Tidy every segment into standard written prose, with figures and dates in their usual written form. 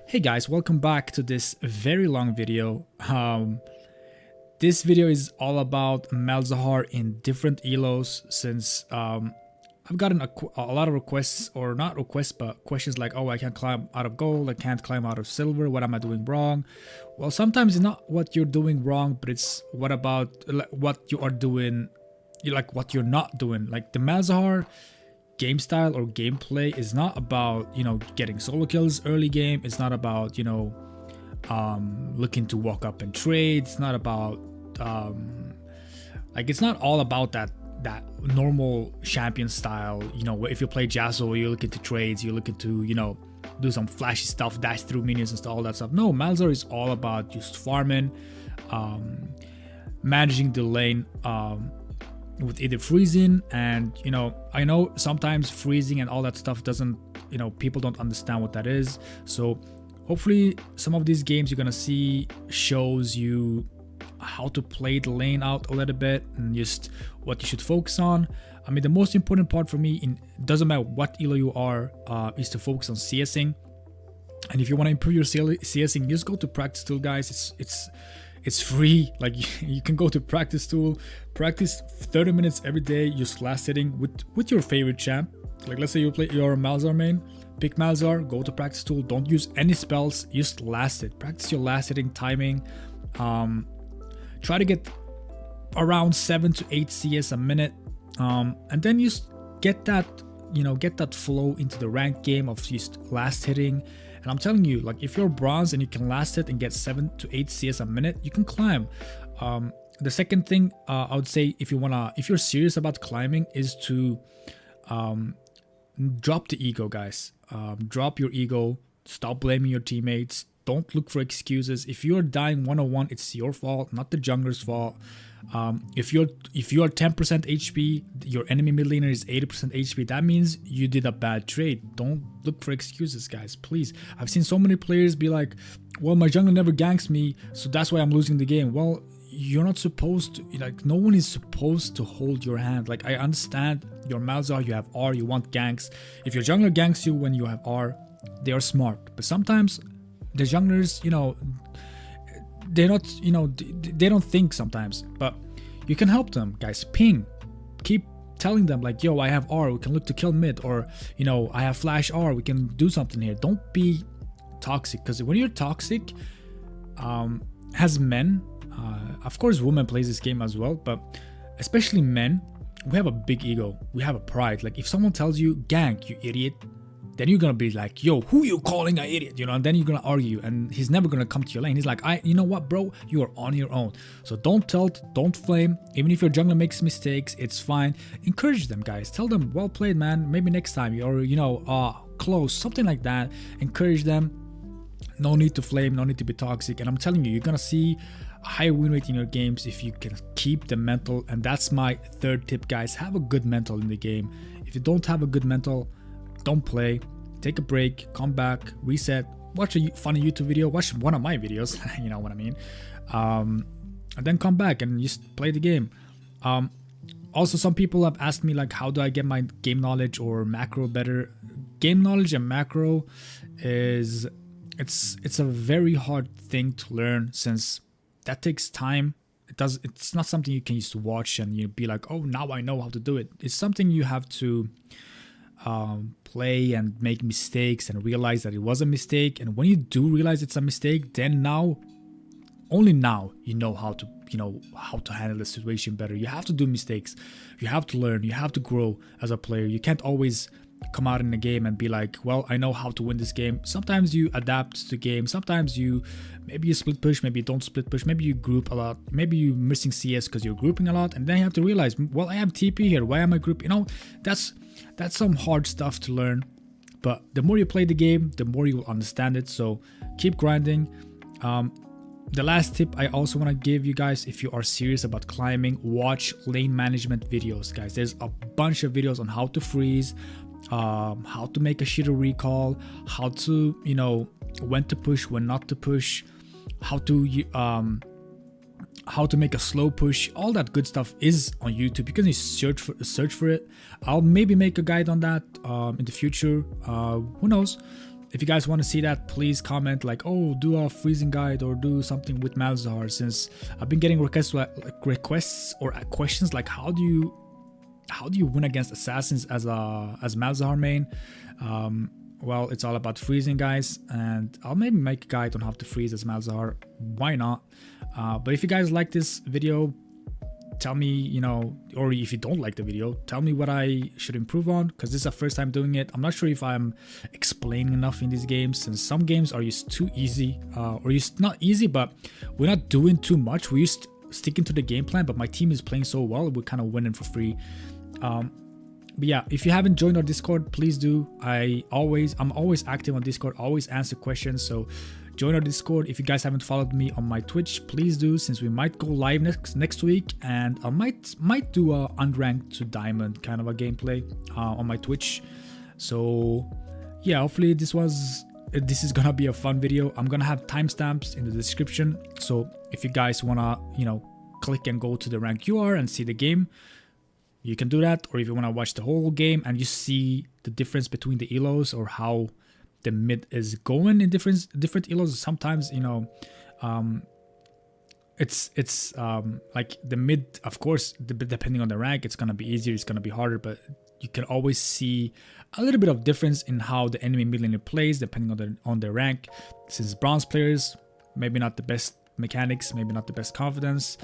Hey guys, welcome back to this very long video. This video is all about Malzahar in different elos since I've gotten a lot of requests, or not requests, but questions like, oh, I can't climb out of gold, I can't climb out of silver, what am I doing wrong? Well, sometimes it's not what you're doing wrong, but it's what you are doing, like what you're not doing. Like the Malzahar game style or gameplay is not about, getting solo kills early game. It's not about, looking to walk up and trade. It's not about it's not all about that normal champion style. If you play Jazzle, you're looking to trades, you're looking to do some flashy stuff, dash through minions and all that stuff. No, Malzahar is all about just farming, managing the lane, with either freezing and I know sometimes freezing and all that stuff doesn't, people don't understand what that is. So hopefully some of these games you're gonna see shows you how to play the lane out a little bit and just what you should focus on. I mean, the most important part for me, doesn't matter what elo you are, is to focus on CSing. And if you want to improve your CSing, just go to practice tool, guys. It's free. Like, you can go to practice tool, practice 30 minutes every day, just last hitting with your favorite champ. Like, let's say you're a Malzahar main, pick Malzahar, go to practice tool, don't use any spells, just last hit. Practice your last hitting timing. Try to get around 7 to 8 CS a minute, and then you get that flow into the ranked game of just last hitting. And I'm telling you, like, if you're bronze and you can last hit and get 7 to 8 CS a minute, you can climb. The second thing I would say, if you're serious about climbing, is to drop the ego, guys. Drop your ego. Stop blaming your teammates. Don't look for excuses. If you're dying 101, it's your fault, not the jungler's fault. If you're 10% HP, your enemy mid laner is 80% HP, that means you did a bad trade. Don't look for excuses, guys, please. I've seen so many players be like, well, my jungler never ganks me, so that's why I'm losing the game. Well, you're not supposed to, no one is supposed to hold your hand. Like, I understand your Malzahar, you have R, you want ganks. If your jungler ganks you when you have R, they are smart. But sometimes the junglers, they're not, they don't think sometimes, but you can help them, guys. Ping, keep telling them like, yo, I have R, we can look to kill mid, or I have flash R, we can do something here. Don't be toxic, because when you're toxic, as men, of course women plays this game as well, but especially men, we have a big ego, we have a pride. Like, if someone tells you gank, you idiot, then you're gonna be like, yo, who you calling an idiot? And then you're gonna argue, and he's never gonna come to your lane. He's like, you know what, bro, you are on your own. So don't tilt, don't flame. Even if your jungler makes mistakes, it's fine. Encourage them, guys. Tell them, well played, man, maybe next time, or close, something like that. Encourage them. No need to flame, no need to be toxic. And I'm telling you, you're gonna see a higher win rate in your games if you can keep the mental. And that's my third tip, guys. Have a good mental in the game. If you don't have a good mental, don't play. Take a break, come back, reset, watch a funny YouTube video, watch one of my videos, you know what I mean, and then come back and just play the game. Also, some people have asked me, like, how do I get my game knowledge or macro better? Game knowledge and macro is, it's a very hard thing to learn, since that takes time. It's not something you can just watch and you be like, oh, now I know how to do it. It's something you have to play and make mistakes and realize that it was a mistake. And when you do realize it's a mistake, then only now you know how to handle the situation better. You have to do mistakes, you have to learn, you have to grow as a player. You can't always come out in the game and be like, well, I know how to win this game. Sometimes you adapt to the game, sometimes maybe you split push, maybe you don't split push, maybe you group a lot, maybe you're missing CS because you're grouping a lot, and then you have to realize, well, I have TP here, why am I grouping? That's some hard stuff to learn, but the more you play the game, the more you will understand it. So keep grinding. The last tip I also want to give you guys, if you are serious about climbing, watch lane management videos, guys. There's a bunch of videos on how to freeze, how to make a shitter recall, how to, when to push, when not to push, how to make a slow push. All that good stuff is on YouTube. You can just search for it. I'll maybe make a guide on that in the future. Who knows? if you guys want to see that, please comment like, oh, do a freezing guide or do something with Malzahar, since I've been getting requests or questions like how do you win against assassins as Malzahar main. Well, it's all about freezing, guys, and I'll maybe make a guide on how to freeze as Malzahar. Why not? But if you guys like this video, tell me, you know, or if you don't like the video, tell me what I should improve on, because this is the first time doing it. I'm not sure if I'm explaining enough in these games, since some games are just too easy, or just not easy, but we're not doing too much. We're just sticking to the game plan, but my team is playing so well, we're kind of winning for free. But yeah, if you haven't joined our Discord, please do. I'm always active on Discord, always answer questions, so join our Discord. If you guys haven't followed me on my Twitch, please do, since we might go live next week, and I might do a unranked to diamond kind of a gameplay on my Twitch. So yeah, hopefully this is gonna be a fun video. I'm gonna have timestamps in the description, so if you guys wanna, you know, click and go to the rank you are and see the game, you can do that. Or if you want to watch the whole game and you see the difference between the elos or how the mid is going in different elos, sometimes, you know, it's like the mid, of course, depending on the rank, it's gonna be easier, it's gonna be harder, but you can always see a little bit of difference in how the enemy mid laner plays depending on their rank. Since bronze players, maybe not the best mechanics, maybe not the best confidence.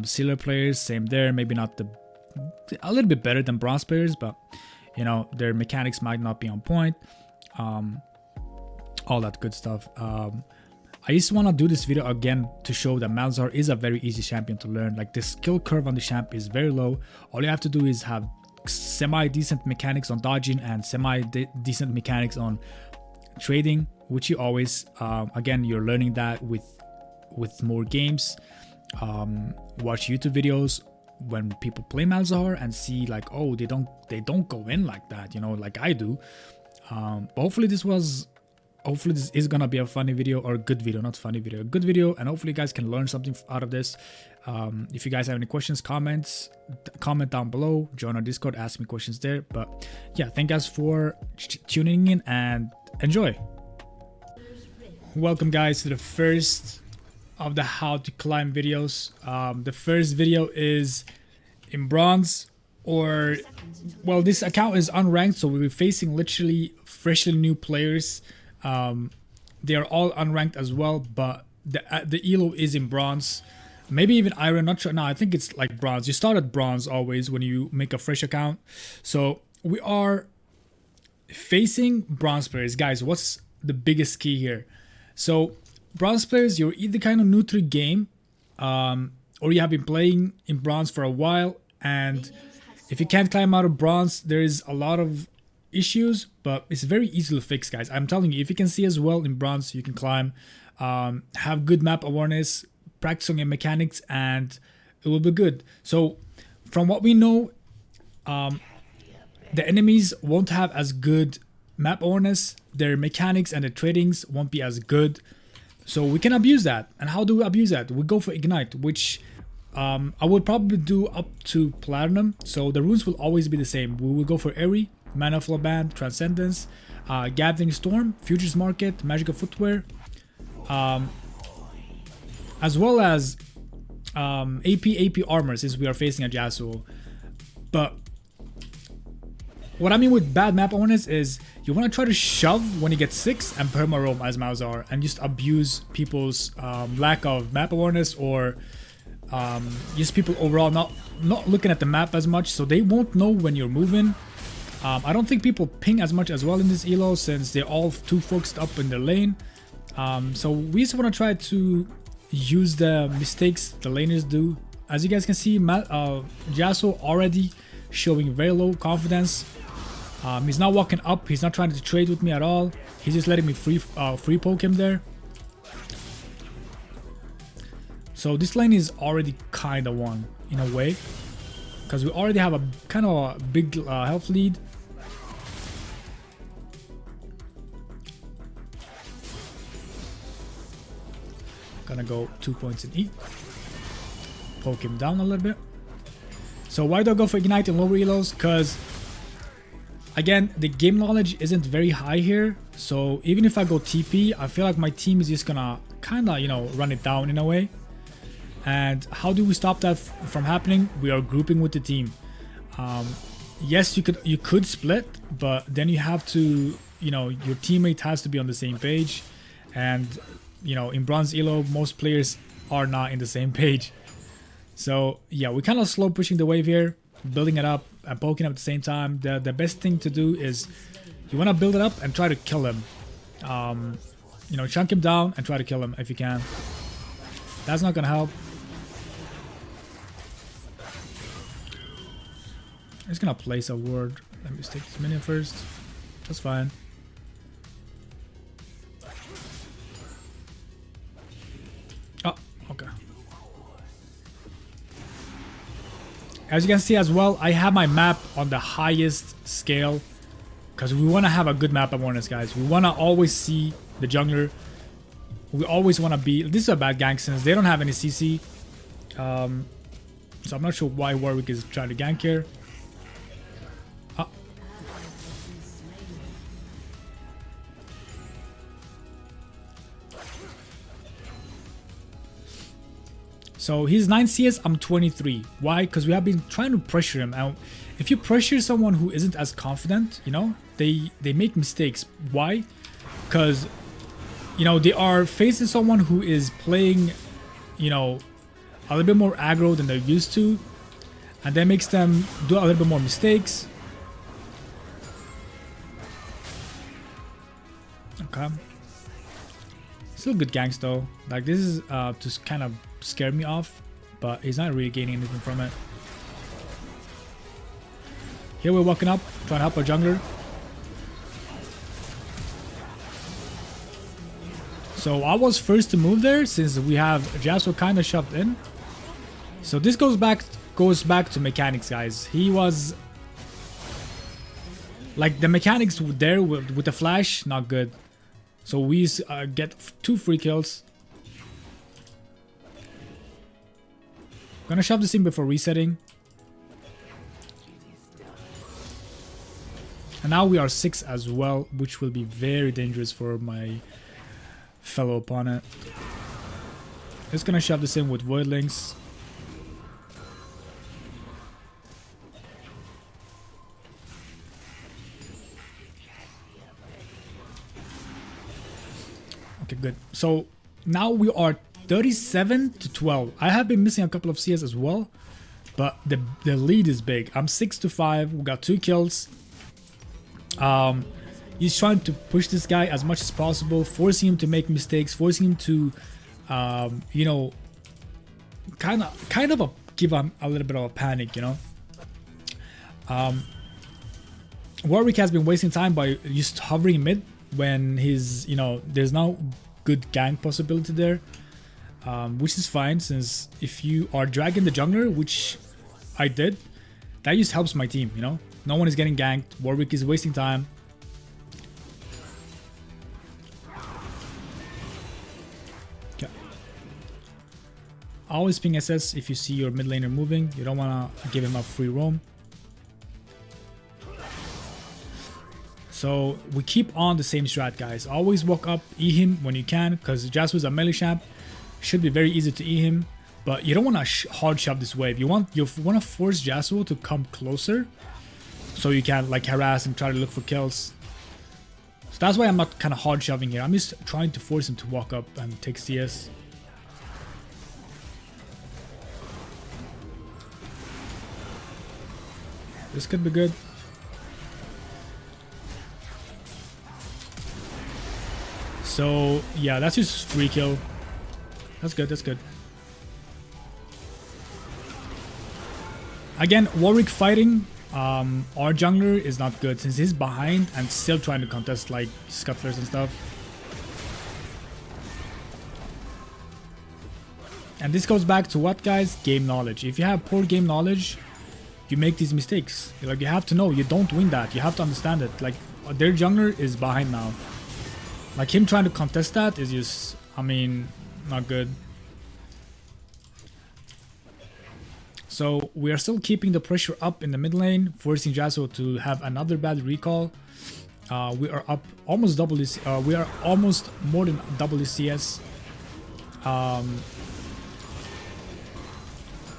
Silver players, same there, maybe not a little bit better than bronze players, but you know, their mechanics might not be on point. All that good stuff. I just want to do this video again to show that Malzahar is a very easy champion to learn. Like, the skill curve on the champ is very low. All you have to do is have semi-decent mechanics on dodging and semi-decent mechanics on trading, which you always, again, you're learning that with more games. Watch YouTube videos when people play Malzahar and see like, oh, they don't go in like that, you know, like I do. But hopefully this is gonna be a funny video, or a good video, not funny video, a good video, and hopefully you guys can learn something out of this. If you guys have any questions, comment down below, join our Discord, ask me questions there. But yeah, thank you guys for tuning in and enjoy. Welcome guys to the first of the how to climb videos. The first video is in bronze, or well, this account is unranked, so we'll be facing literally freshly new players. They are all unranked as well, but the elo is in bronze, maybe even iron, not sure. No, I think it's like bronze. You start at bronze always when you make a fresh account. So we are facing bronze players. Guys, what's the biggest key here? So bronze players, you're either kind of new to the game, or you have been playing in bronze for a while, and if you can't climb out of bronze, there is a lot of issues, but it's very easy to fix, guys. I'm telling you, if you can see as well in bronze, you can climb. Have good map awareness, practice on your mechanics, and it will be good. So from what we know, the enemies won't have as good map awareness, their mechanics and the tradings won't be as good. So we can abuse that. And how do we abuse that? We go for Ignite, which I would probably do up to Platinum. So the runes will always be the same. We will go for Airy, Mana Flow Band, Transcendence, Gathering Storm, Futures Market, Magical Footwear, as well as AP Armor, since we are facing a Yasuo. But what I mean with bad map awareness is you want to try to shove when you get 6 and perma roam as Malzahar and just abuse people's lack of map awareness, or just people overall not looking at the map as much, so they won't know when you're moving. I don't think people ping as much as well in this elo, since they're all too focused up in their lane. So we just want to try to use the mistakes the laners do. As you guys can see, Yasuo already showing very low confidence. He's not walking up, he's not trying to trade with me at all. He's just letting me free poke him there. So this lane is already kind of won in a way, because we already have a kind of a big health lead. Gonna go 2 points in E. Poke him down a little bit. So why do I go for Ignite in lower elos? Because Again, the game knowledge isn't very high here, so even if I go TP, I feel like my team is just gonna kind of, you know, run it down in a way. And how do we stop that from happening? We are grouping with the team. Yes, you could split, but then you have to, you know, your teammate has to be on the same page. And, you know, in bronze elo, most players are not in the same page. So yeah, we're kind of slow pushing the wave here, building it up and poking up at the same time. The best thing to do is you want to build it up and try to kill him. You know, chunk him down and try to kill him if you can. That's not gonna help. I'm just gonna place a ward. Let me take this minion first. That's fine. Oh, okay. As you can see as well, I have my map on the highest scale because we want to have a good map awareness, guys. We want to always see the jungler. We always want to be... This is a bad gank since they don't have any CC. So I'm not sure why Warwick is trying to gank here. So he's 9 CS, I'm 23. Why? Because we have been trying to pressure him. Now, if you pressure someone who isn't as confident, you know, they make mistakes. Why? Because, you know, they are facing someone who is playing, you know, a little bit more aggro than they're used to. And that makes them do a little bit more mistakes. Okay. Still good ganks though. Like this is to kind of scare me off, but he's not really gaining anything from it. Here we're walking up, trying to help our jungler. So I was first to move there since we have Yasuo kind of shoved in. So this goes back to mechanics, guys. He was like the mechanics there with the flash, not good. So we get 2 free kills. Gonna shove this in before resetting. And now we are 6 as well, which will be very dangerous for my fellow opponent. Just gonna shove this in with Voidlings. Okay, good. So now we are 37 to 12. I have been missing a couple of CS as well, but the lead is big. I'm 6 to 5. We got 2 kills. He's trying to push this guy as much as possible, forcing him to make mistakes, forcing him to, you know, kind of give him a little bit of a panic, you know. Warwick has been wasting time by just hovering mid when he's, you know, there's no good gank possibility there, which is fine since if you are dragging the jungler, which I did, that just helps my team, you know. No one is getting ganked. Warwick is wasting time. Okay. Always ping SS if you see your mid laner moving. You don't want to give him a free roam. So we keep on the same strat, guys. Always walk up, E him when you can, because Yasuo is a melee champ. Should be very easy to E him, but you don't want to hard shove this wave. You want to force Yasuo to come closer, so you can like harass and try to look for kills. So that's why I'm not kind of hard shoving here. I'm just trying to force him to walk up and take CS. This could be good. So yeah, that's just free kill. That's good, that's good. Again, Warwick fighting our jungler is not good since he's behind and still trying to contest like scuttlers and stuff. And this goes back to what, guys? Game knowledge. If you have poor game knowledge, you make these mistakes. Like, you have to know, you don't win that. You have to understand it. Like, their jungler is behind now. Like, him trying to contest that is just, I mean, not good. So we are still keeping the pressure up in the mid lane, forcing Yasuo to have another bad recall. We are up almost double this. We are almost more than double the CS.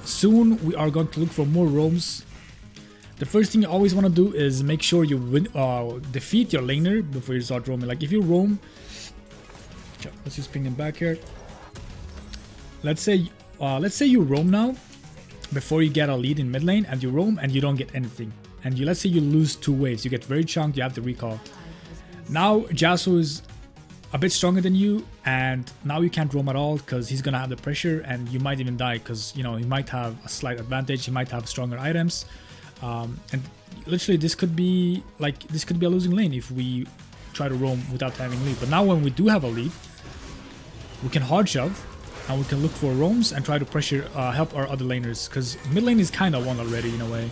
Soon we are going to look for more roams. The first thing you always want to do is make sure you win, defeat your laner before you start roaming. Like if you roam, okay, let's just ping him back here. Let's say you roam now before you get a lead in mid lane, and you roam and you don't get anything. And let's say you lose 2 waves, you get very chunked, you have the recall. Now Yasuo is a bit stronger than you, and now you can't roam at all because he's gonna have the pressure, and you might even die because you know he might have a slight advantage, he might have stronger items, and literally this could be a losing lane if we try to roam without having lead. But now when we do have a lead, we can hard shove and we can look for roams and try to pressure, help our other laners, because mid lane is kind of won already in a way.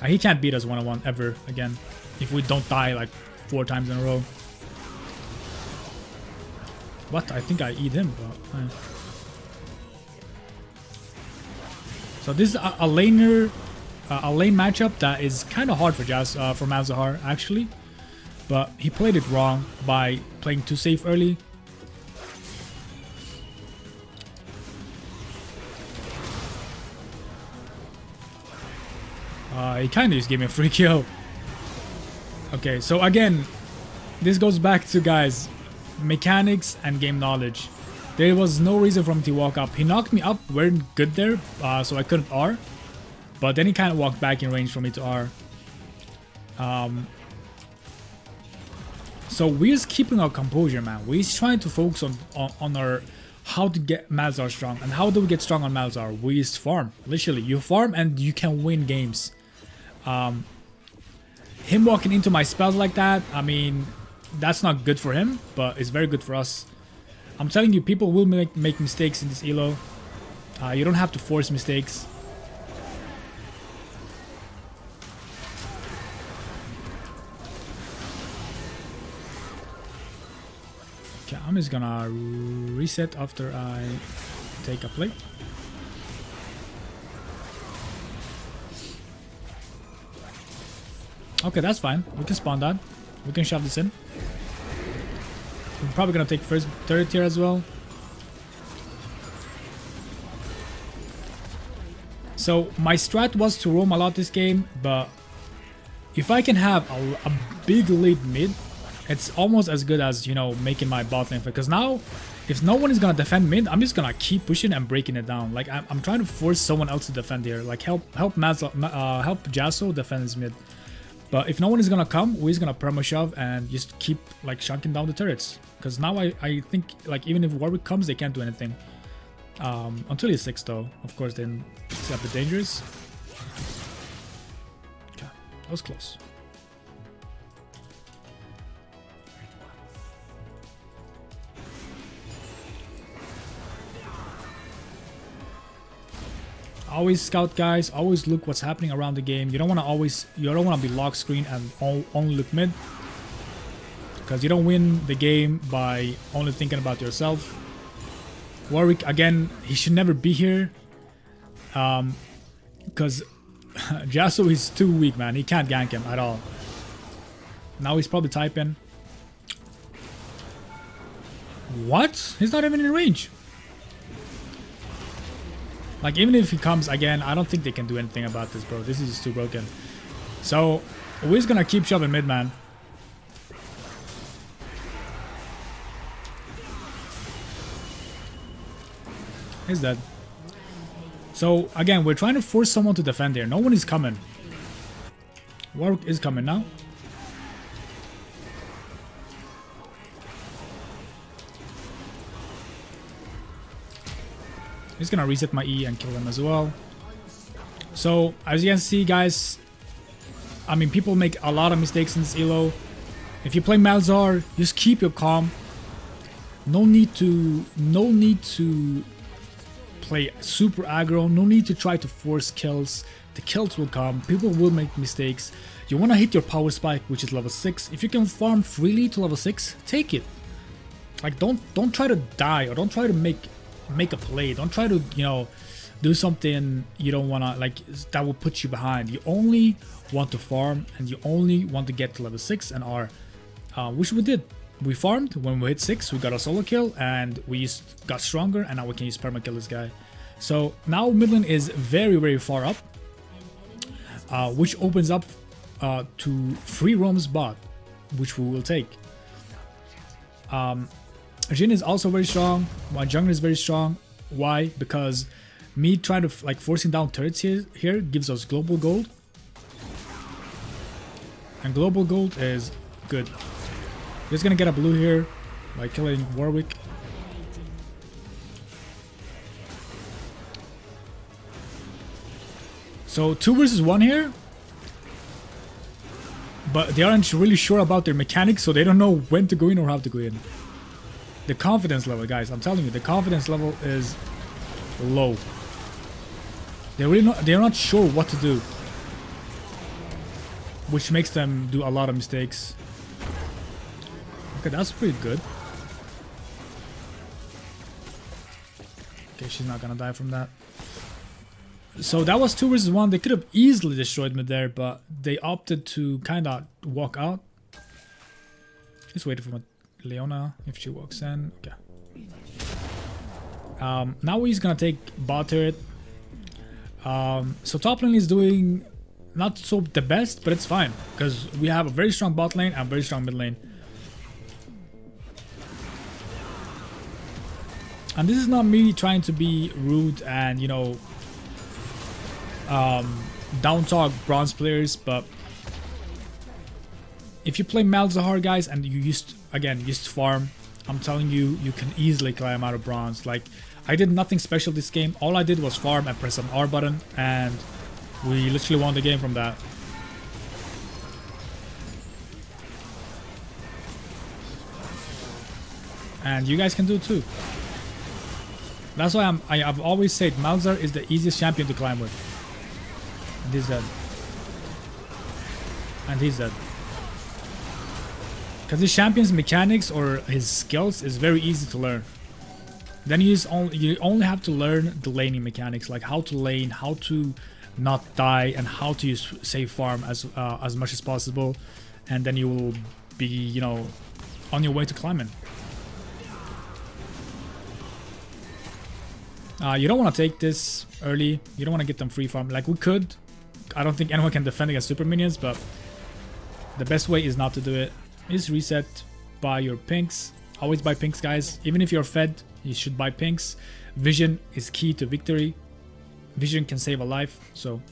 He can't beat us 1-on-1 ever again if we don't die like 4 times in a row. What? I think I eat him, but so this is a lane matchup that is kind of hard for for Malzahar actually, but he played it wrong by playing too safe early. He kind of just gave me a free kill. Okay, so again, this goes back to, guys, mechanics and game knowledge. There was no reason for him to walk up. He knocked me up, weren't good there, so I couldn't R. But then he kind of walked back in range for me to R. So we're just keeping our composure, man. We're just trying to focus on our how to get Malzahar strong. And how do we get strong on Malzahar? We just farm. Literally, you farm and you can win games. Him walking into my spells like that, I mean, that's not good for him, but it's very good for us. I'm telling you, people will make mistakes in this elo. You don't have to force mistakes. Okay, I'm just gonna reset after I take a plate. Okay, that's fine. We can spawn that. We can shove this in. We're probably gonna take first turret here as well. So my strat was to roam a lot this game, but if I can have a big lead mid, it's almost as good as, you know, making my bot lane. Because now, if no one is gonna defend mid, I'm just gonna keep pushing and breaking it down. Like I'm trying to force someone else to defend here. Like help Yasuo defend his mid. But if no one is gonna come, we're just gonna perma shove and just keep like chunking down the turrets. Because now I think like even if Warwick comes, they can't do anything. Until he's 6 though. Of course, then it's a bit dangerous. Okay, that was close. Always scout, guys. Always look what's happening around the game. You don't want to be lock screen and only look mid, because you don't win the game by only thinking about yourself. Warwick, again, he should never be here, because Yasuo is too weak, man. He can't gank him at all. Now he's probably typing. What? He's not even in range. Like, even if he comes again, I don't think they can do anything about this, bro. This is just too broken. So, we're just gonna keep shoving mid, man. He's dead. So, again, we're trying to force someone to defend here. No one is coming. Warwick is coming now. He's gonna reset my E and kill him as well. So, as you can see, guys, I mean, people make a lot of mistakes in this elo. If you play Malzahar, just keep your calm. No need to play super aggro. No need to try to force kills. The kills will come. People will make mistakes. You want to hit your power spike, which is level 6. If you can farm freely to level 6, take it. Like, don't try to die, or don't try to make a play. Don't try to, you know, do something you don't want to, like, that will put you behind. You only want to farm, and you only want to get to level 6 and R, which we did. We farmed. When we hit 6, we got a solo kill, and we got stronger, and now we can use perma kill this guy. So now mid lane is very, very far up, which opens up to free roams bot, which we will take. Jhin is also very strong. My jungler is very strong. Why? Because me trying to like forcing down turrets here gives us global gold, and global gold is good. Just gonna get a blue here by killing Warwick. So 2 versus 1 here, but they aren't really sure about their mechanics, so they don't know when to go in or how to go in. The confidence level, guys, I'm telling you, the confidence level is low. They're not sure what to do, which makes them do a lot of mistakes. Okay, that's pretty good. Okay, she's not gonna die from that. So that was 2 versus 1. They could have easily destroyed me there, but they opted to kind of walk out. Just waiting for my Leona if she walks in. Okay. Now he's gonna take bot turret. So top lane is doing not so the best, but it's fine because we have a very strong bot lane and a very strong mid lane. And this is not me trying to be rude and, you know, down talk bronze players, but if you play Malzahar, guys, and you used to farm, I'm telling you, you can easily climb out of bronze. Like, I did nothing special this game. All I did was farm and press an R button, and we literally won the game from that. And you guys can do it too. That's why I've always said Malzahar is the easiest champion to climb with. And he's dead. And he's dead. Because his champion's mechanics or his skills is very easy to learn. Then you only have to learn the laning mechanics, like how to lane, how to not die, and how to use safe farm as much as possible, and then you will be, you know, on your way to climbing. You don't want to take this early. You don't want to get them free farm. Like, we could. I don't think anyone can defend against super minions, but the best way is not to do it. Is reset, buy your pinks. Always buy pinks, guys. Even if you're fed, you should buy pinks. Vision is key to victory. Vision can save a life. So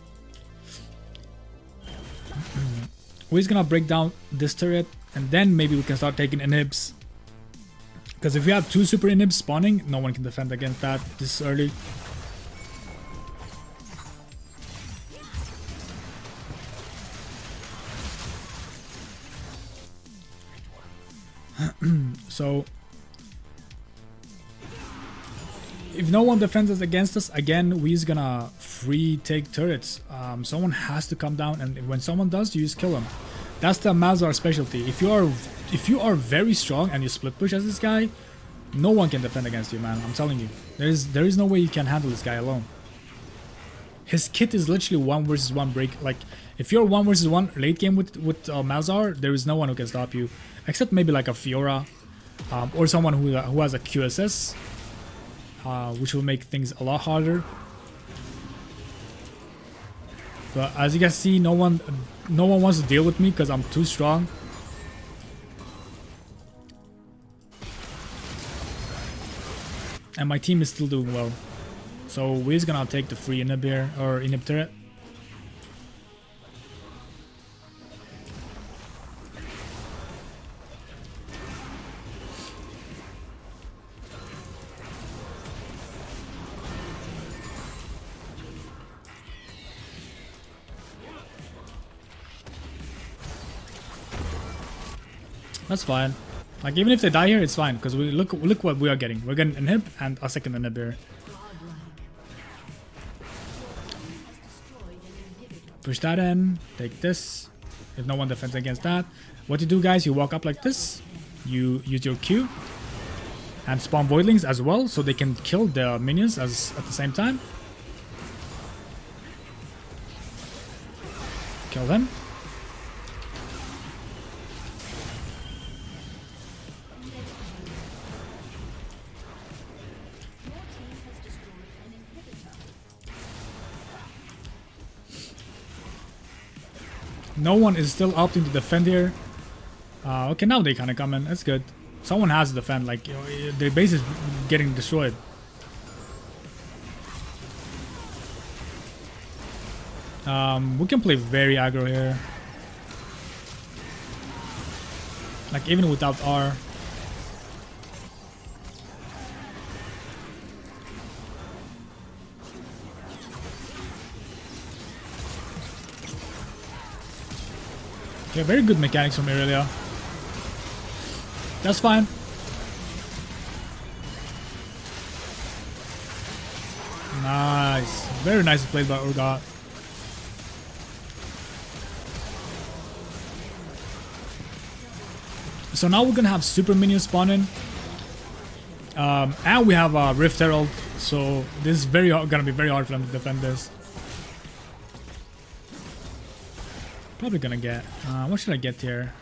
we're just gonna break down this turret, and then maybe we can start taking inhibs. Because if we have 2 super inhibs spawning, no one can defend against that this early. So if no one defends us against us, again, we're just gonna free take turrets. Someone has to come down, and when someone does, you just kill them. That's the Malzahar specialty. If you are very strong and you split push as this guy, no one can defend against you, man. I'm telling you. There is no way you can handle this guy alone. His kit is literally 1 versus 1 break. Like, if you're 1 versus 1 late game with Malzahar, there is no one who can stop you, except maybe like a Fiora, or someone who has a QSS, which will make things a lot harder. But as you guys see, no one wants to deal with me because I'm too strong. And my team is still doing well. So we're just gonna take the free inhib here, or inhib turret. That's fine. Like, even if they die here, it's fine, because we look what we are getting. We're getting an inhib and a second inhib here. Push that in, take this. If no one defends against that, what you do, guys, you walk up like this. You use your Q and spawn voidlings as well, so they can kill the minions at the same time. Kill him. No one is still opting to defend here. Okay, now they kind of come in. That's good. Someone has to defend. Like, you know, their base is getting destroyed. We can play very aggro here. Like, even without R. Yeah, very good mechanics from Irelia. That's fine. Nice. Very nicely played by Urgot. So now we're gonna have super minions spawning. And we have a Rift Herald. So this is gonna be very hard for them to defend this. Probably gonna get, what should I get here?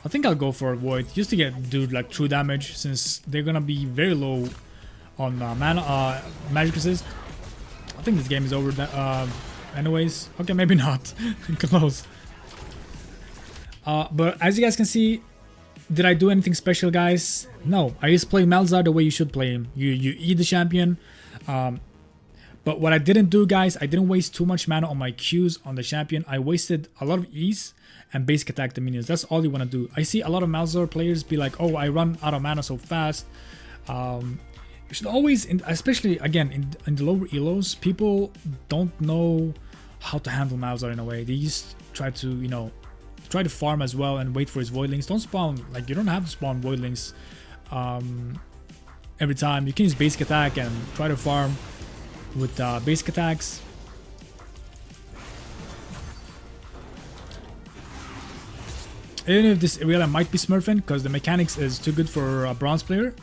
I think I'll go for a Void just to get dude like true damage, since they're gonna be very low on mana, magic resist. I think this game is over anyways. Okay, maybe not. Close. But as you guys can see, did I do anything special, guys? No, I just play Malzahar the way you should play him. You eat the champion. But what I didn't do, guys, I didn't waste too much mana on my Qs on the champion. I wasted a lot of E's and basic attack the minions. That's all you want to do. I see a lot of Malzahar players be like, oh, I run out of mana so fast. You should always, especially again in the lower elos, people don't know how to handle Malzahar in a way. They just try to, you know, try to farm as well and wait for his voidlings. Don't spawn, like, you don't have to spawn voidlings every time. You can use basic attack and try to farm with basic attacks. Even if this Irelia might be smurfing because the mechanics is too good for a bronze player,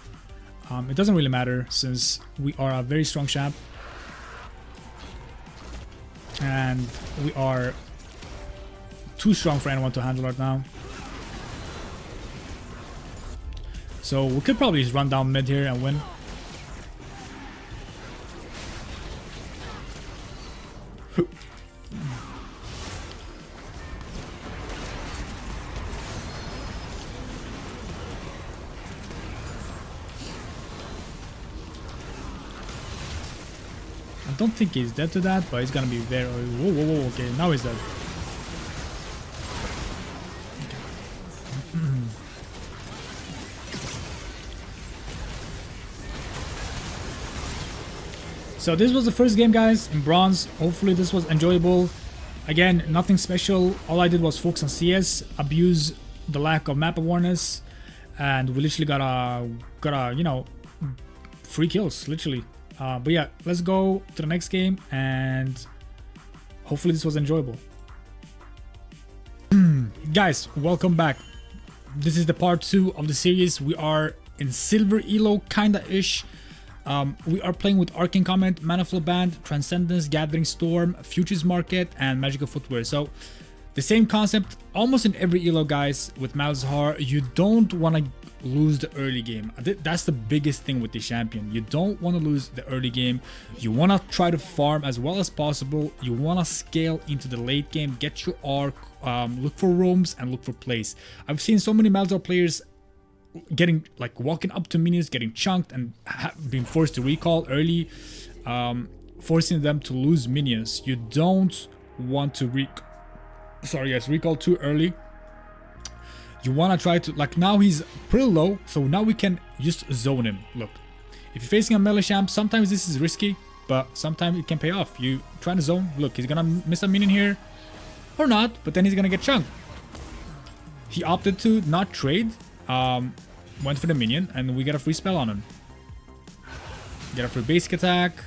it doesn't really matter since we are a very strong champ and we are too strong for anyone to handle right now. So we could probably just run down mid here and win. I don't think he's dead to that, but he's gonna be very... Whoa, okay, now he's dead. So this was the first game, guys, in bronze. Hopefully this was enjoyable. Again, nothing special. All I did was focus on CS, abuse the lack of map awareness, and we literally got a you know, free kills, literally. But yeah, let's go to the next game, and hopefully this was enjoyable. Guys, welcome back. This is the part 2 of the series. We are in silver elo, kinda-ish. We are playing with Arcane Comet, Mana Flow Band, Transcendence, Gathering Storm, Futures Market, and Magical Footwear. So the same concept almost in every elo, guys. With Malzahar, you don't want to lose the early game. That's the biggest thing with the champion. You don't want to lose the early game. You want to try to farm as well as possible. You want to scale into the late game, get your arc, look for roams, and look for plays. I've seen so many Malzahar players getting, like, walking up to minions, getting chunked, and being forced to recall early, forcing them to lose minions. You don't want to recall too early. You want to try to, like, now he's pretty low, so now we can just zone him. Look, if you're facing a melee champ, sometimes this is risky, but sometimes it can pay off. You try to zone, look, he's gonna miss a minion here, or not, but then he's gonna get chunked. He opted to not trade, went for the minion, and we get a free spell on him. Get a free basic attack.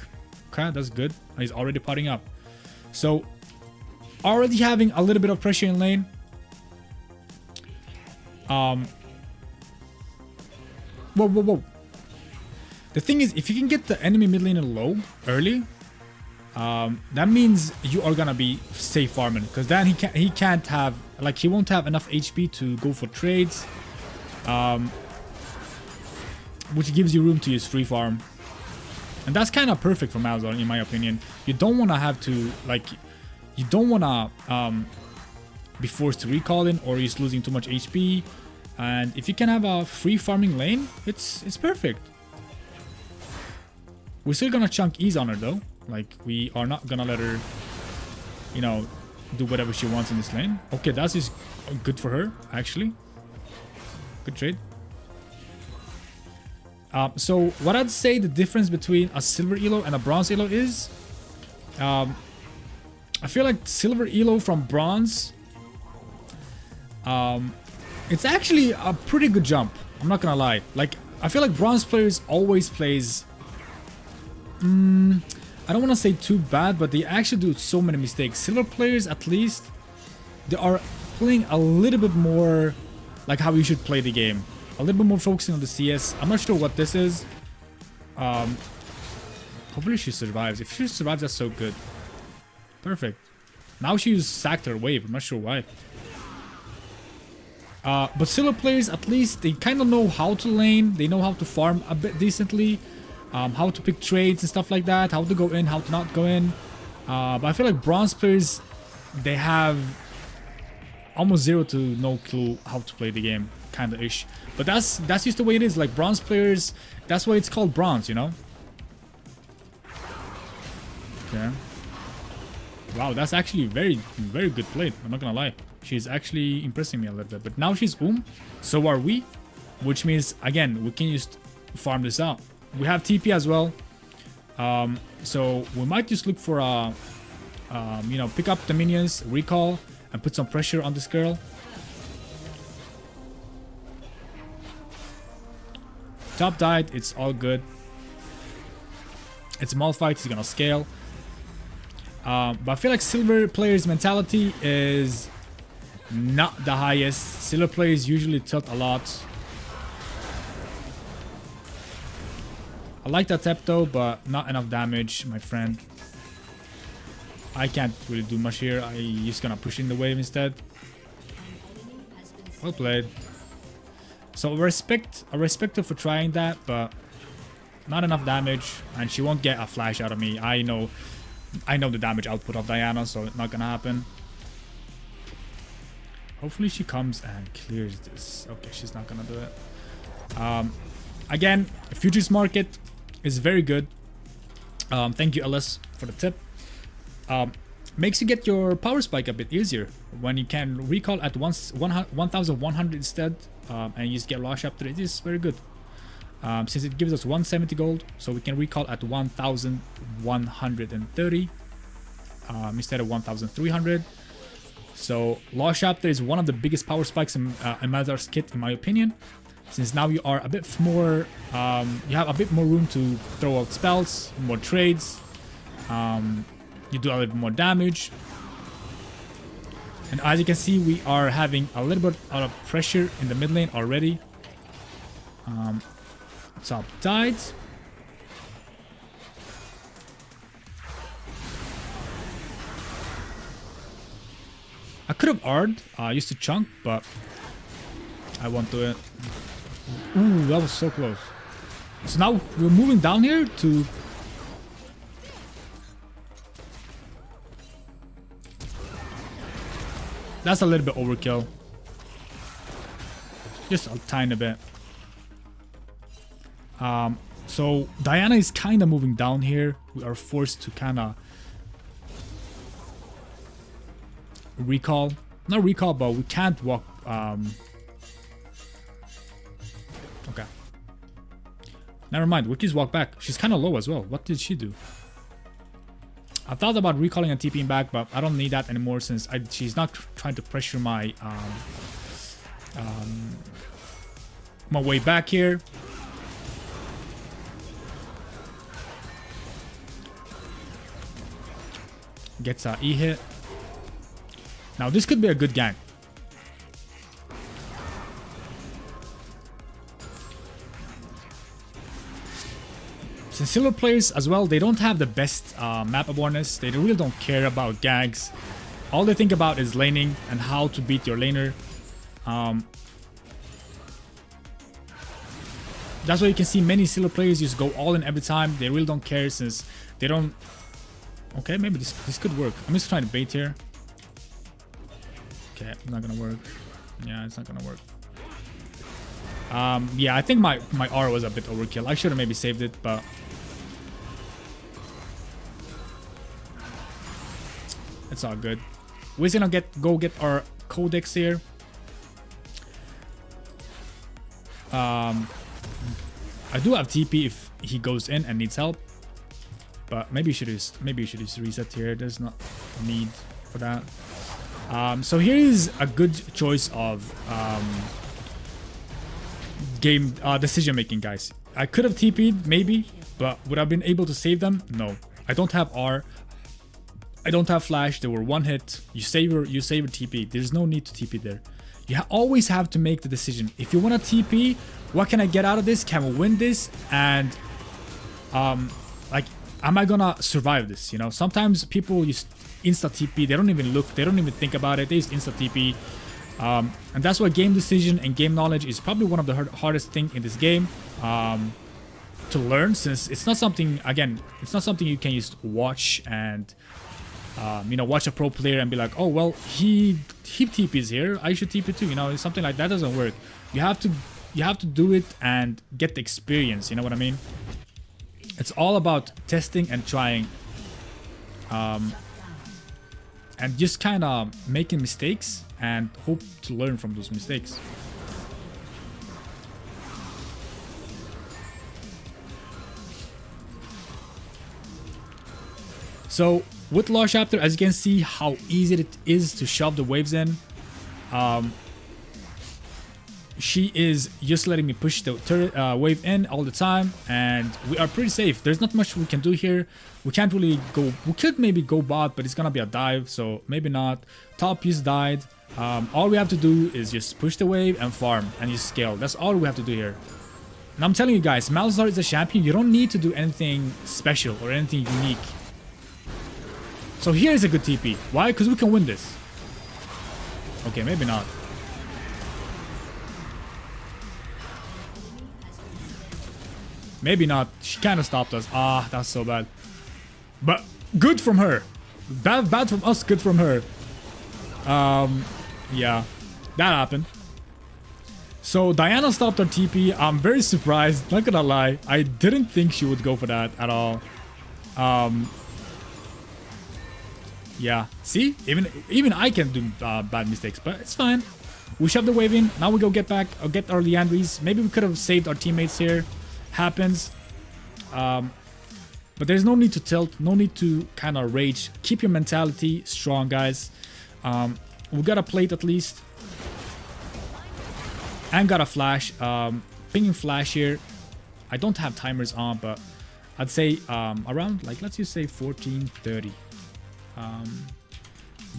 Okay, that's good. He's already putting up. So, already having a little bit of pressure in lane. Whoa. The thing is, if you can get the enemy mid laner low early, that means you are gonna be safe farming, because then he can't have, like, he won't have enough HP to go for trades, which gives you room to use free farm. And that's kind of perfect for Malzahar, in my opinion. You don't want to have to, like, you don't want to be forced to recall in, or he's losing too much HP. And if you can have a free farming lane, it's perfect. We're still gonna chunk ease on her though. Like, we are not gonna let her, you know, do whatever she wants in this lane. Okay, that's just good for her, actually. Good trade. So what I'd say the difference between a silver elo and a bronze elo is, I feel like silver elo from bronze, it's actually a pretty good jump. I'm not gonna lie. Like, I feel like bronze players always plays, I don't want to say too bad, but they actually do so many mistakes. Silver players, at least, they are playing a little bit more like how you should play the game. A little bit more focusing on the CS. I'm not sure what this is. Hopefully she survives. If she survives, that's so good. Perfect. Now she's sacked her wave. I'm not sure why. But silver players, at least, they kind of know how to lane. They know how to farm a bit decently. How to pick trades and stuff like that. How to go in, how to not go in. But I feel like bronze players, they have almost zero to no clue how to play the game. Kind of ish. But that's just the way it is. Like, bronze players, that's why it's called bronze, you know? Okay. Wow, that's actually very good play. I'm not gonna lie. She's actually impressing me a little bit. But now she's so are we. Which means, again, we can just farm this out. We have TP as well. So we might just look for a, you know, pick up the minions, recall, and put some pressure on this girl. Top died, it's all good. It's a Malphite, he's gonna scale. But I feel like silver players' mentality is not the highest. Silver players usually tilt a lot. I like that tap though, but not enough damage, my friend. I can't really do much here. I'm just gonna push in the wave instead. Well played. So I respect her for trying that, but not enough damage, and she won't get a flash out of me. I know the damage output of Diana, so it's not gonna happen. Hopefully she comes and clears this. Okay, she's not gonna do it. Again, futures market is very good. Thank you, LS, for the tip. Makes you get your power spike a bit easier when you can recall at 1100 instead, and you just get rush up to it. It is very good. Since it gives us 170 gold, so we can recall at 1130 instead of 1300. So Law Chapter is one of the biggest power spikes in Malzahar's kit, in my opinion. Since now you are a bit more, you have a bit more room to throw out spells, more trades. You do a little bit more damage. And as you can see, we are having a little bit of pressure in the mid lane already. Top died. I could have R'd, used to chunk, but I won't do it. Ooh, that was so close. So now we're moving down here to... That's a little bit overkill. Just a tiny bit. So Diana is kind of moving down here. We are forced to kind of recall. Not recall, but we can't walk. Okay. Never mind. We can just walk back. She's kind of low as well. What did she do? I thought about recalling and TPing back, but I don't need that anymore since she's not trying to pressure my my way back here. Gets a E hit. Now this could be a good gank. Since silver players as well, they don't have the best map awareness. They really don't care about ganks. All they think about is laning and how to beat your laner. That's why you can see many silver players just go all in every time. They really don't care since they don't... Okay, maybe this could work. I'm just trying to bait here. Okay, it's not gonna work. Yeah, it's not gonna work. Yeah, I think my R was a bit overkill. I should have maybe saved it, but... It's all good. We're gonna go get our codex here. I do have TP if he goes in and needs help, but maybe you should just reset here. There's not a need for that. So here is a good choice of game decision making, guys. I could have TP'd maybe, but would I have been able to save them? No. I don't have R. I don't have flash. They were one hit. You save your TP. There's no need to TP there. You always have to make the decision. If you want to TP, what can I get out of this? Can we win this? And like, am I gonna survive this? You know, sometimes people use insta TP. They don't even look. They don't even think about it. They just insta TP. And that's why game decision and game knowledge is probably one of the hardest thing in this game to learn, since it's not something, again, it's not something you can just watch and you know, watch a pro player and be like, oh well, he TPs here, I should TP too. You know, something like that doesn't work. You have to do it and get the experience. You know what I mean? It's all about testing and trying, and just kind of making mistakes and hope to learn from those mistakes. So with Law Chapter, as you can see how easy it is to shove the waves in. She is just letting me push the wave in all the time, and we are pretty safe. There's not much we can do here. We can't really go. We could maybe go bot, but it's gonna be a dive, so maybe not. Top piece died. All we have to do is just push the wave and farm and just scale. That's all we have to do here. And I'm telling you guys, Malzahar is a champion. You don't need to do anything special or anything unique. So here is a good TP. Why? Because we can win this. Okay, maybe not. Maybe not. She kind of stopped us. Ah, that's so bad. But good from her. Bad from us, good from her. Yeah, that happened. So Diana stopped her TP. I'm very surprised, not gonna lie. I didn't think she would go for that at all. Yeah, see? Even I can do bad mistakes, but it's fine. We shove the wave in. Now we go get back, or get our Leandries. Maybe we could have saved our teammates here. Happens. But there's no need to tilt, no need to kind of rage. Keep your mentality strong, guys. We got a plate at least. And got a flash. Pinging flash here. I don't have timers on, but I'd say around, like, let's just say 14:30.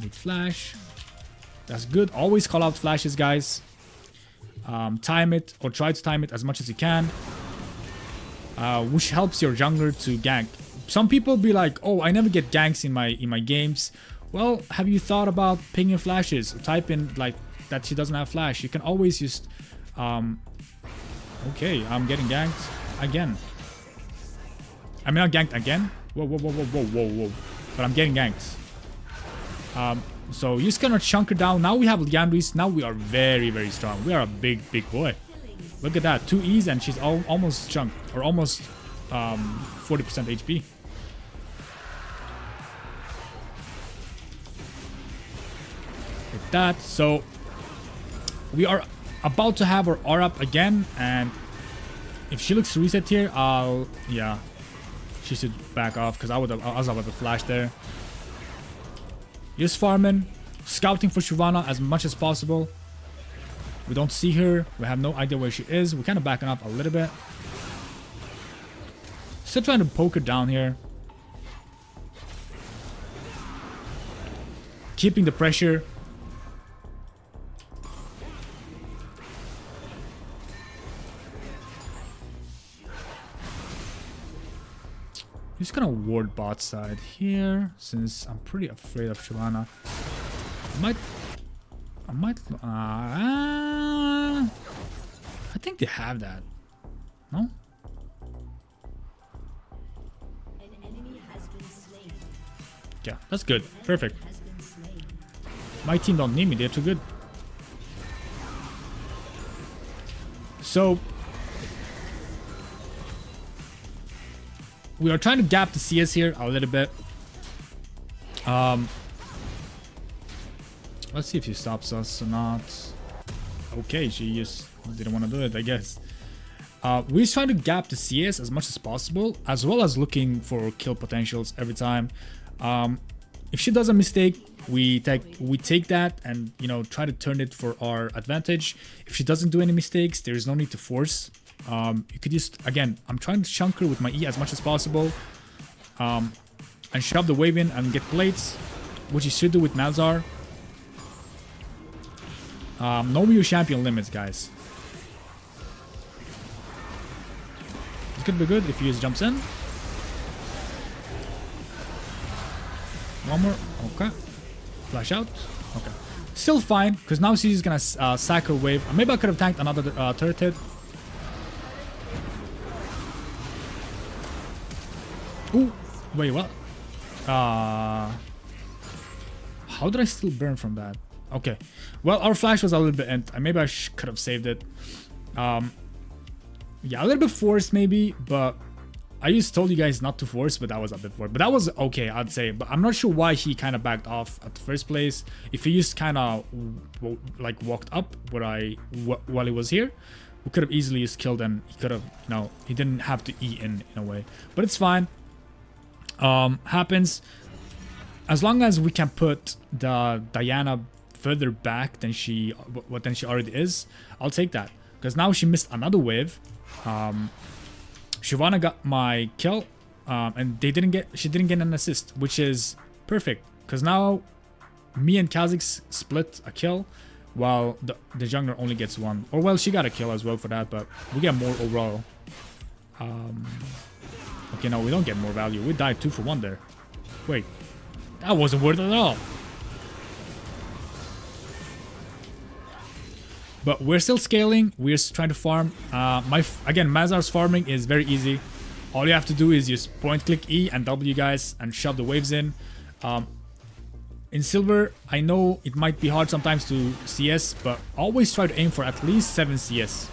Need flash. That's good. Always call out flashes, guys. Time it, or try to time it as much as you can. Which helps your jungler to gank. Some people be like, oh, I never get ganks in my games. Well, have you thought about pinging flashes? Type in like that she doesn't have flash. You can always just okay, I'm getting ganked again. I mean, not ganked again. Whoa. But I'm getting ganked. So you're just gonna chunk her down. Now we have Leandries. Now we are very, very strong. We are a big boy. Look at that, 2 E's and she's almost chunked, or almost 40% HP. Like that. So we are about to have her R up again, and if she looks reset here, yeah, she should back off because I was about to flash there. Just farming, scouting for Shyvana as much as possible. We don't see her. We have no idea where she is. We're kind of backing up a little bit. Still trying to poke her down here. Keeping the pressure. Just gonna ward bot side here, since I'm pretty afraid of Shyvana. I think they have that. No? Yeah, that's good. Perfect. My team don't need me, they're too good. So we are trying to gap the CS here a little bit. Let's see if she stops us or not. Okay, she just didn't want to do it, I guess. We're trying to gap the CS as much as possible, as well as looking for kill potentials every time. If she does a mistake, we take that and, you know, try to turn it for our advantage. If she doesn't do any mistakes, there is no need to force. You could just, again, I'm trying to chunk her with my E as much as possible, and shove the wave in and get plates, which you should do with Malzahar. Know your champion limits, guys. This could be good if he just jumps in. One more. Okay. Flash out. Okay. Still fine, because now she's gonna sack her wave. Maybe I could have tanked another turret hit. Ooh. Wait, what? How did I still burn from that? Okay. Well, our flash was a little bit and maybe I could have saved it. Yeah, a little bit forced maybe, but I just told you guys not to force, but that was a bit forced. But that was okay, I'd say. But I'm not sure why he kind of backed off at the first place. If he just kind of like walked up while he was here, we could have easily just killed him. He could have, you know, he didn't have to E in a way. But it's fine. Happens. As long as we can put the Diana further back than she already is, I'll take that. Because now she missed another wave. Shyvana got my kill, and she didn't get an assist, which is perfect. Because now me and Kha'Zix split a kill, while the jungler only gets one. Or well, she got a kill as well for that, but we get more overall. Okay, no, we don't get more value. We died 2 for 1 there. Wait, that wasn't worth it at all. But we're still scaling. We're trying to farm. Again, Malzahar's farming is very easy. All you have to do is just point click E and W, guys, and shove the waves in. In silver, I know it might be hard sometimes to CS, but always try to aim for at least 7 CS.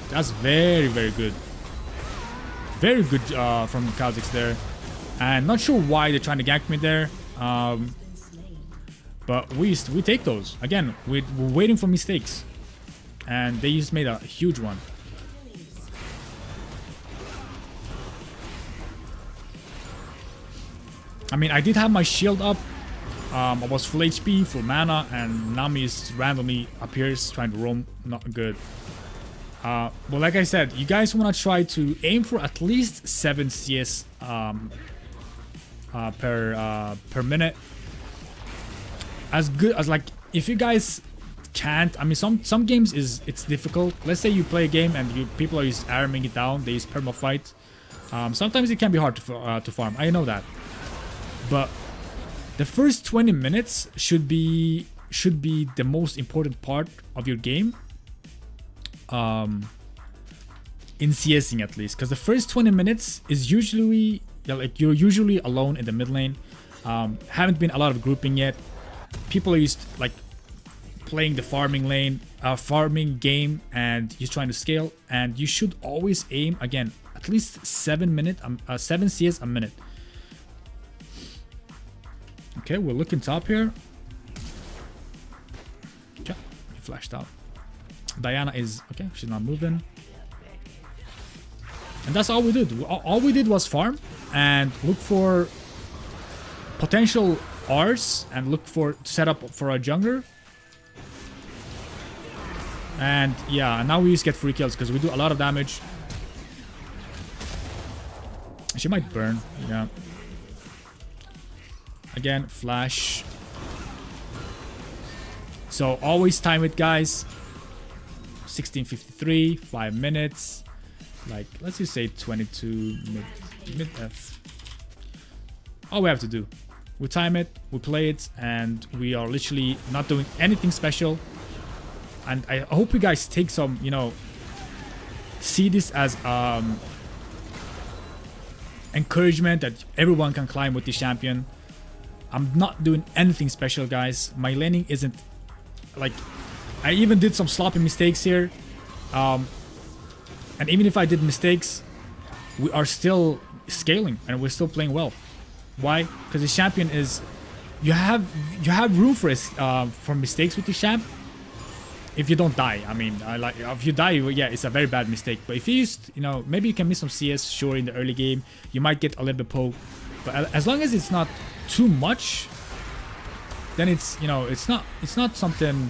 That's very, very good. Very good from Kha'Zix there. And not sure why they're trying to gank me there. But we take those. Again, we're waiting for mistakes. And they just made a huge one. I mean, I did have my shield up. I was full HP, full mana, and Nami just randomly appears trying to roam. Not good. But like I said, you guys want to try to aim for at least 7 CS per minute. As good as, like, if you guys can't, I mean, some games it's difficult. Let's say you play a game and people are just arming it down, they use perma fight. Sometimes it can be hard to farm. I know that, but the first 20 minutes should be the most important part of your game. In CSing at least, because the first 20 minutes is usually, like, you're usually alone in the mid lane. Haven't been a lot of grouping yet. People are used like playing the farming lane, farming game, and you're trying to scale. And you should always aim, again, at least 7 CS a minute. Okay, we're looking top here. Okay, he flashed out. Diana is okay. She's not moving. And that's all we did. All we did was farm and look for potential R's and look for set up for a jungler. And yeah, now we just get free kills because we do a lot of damage. She might burn. Yeah. Again, flash. So always time it, guys. 16:53, 5 minutes. Like, let's just say 22 mid F. All we have to do, we time it, we play it, and we are literally not doing anything special. And I hope you guys take some, you know, see this as encouragement that everyone can climb with the champion. I'm not doing anything special, guys. My laning isn't like, I even did some sloppy mistakes here. And even if I did mistakes, we are still scaling and we're still playing well. Why? Because the champion is, you have room for mistakes with the champ. If you don't die, I mean, like if you die, yeah, it's a very bad mistake. But if you used, you know, maybe you can miss some CS, sure, in the early game, you might get a little bit poked. But as long as it's not too much, then it's, you know, it's not something.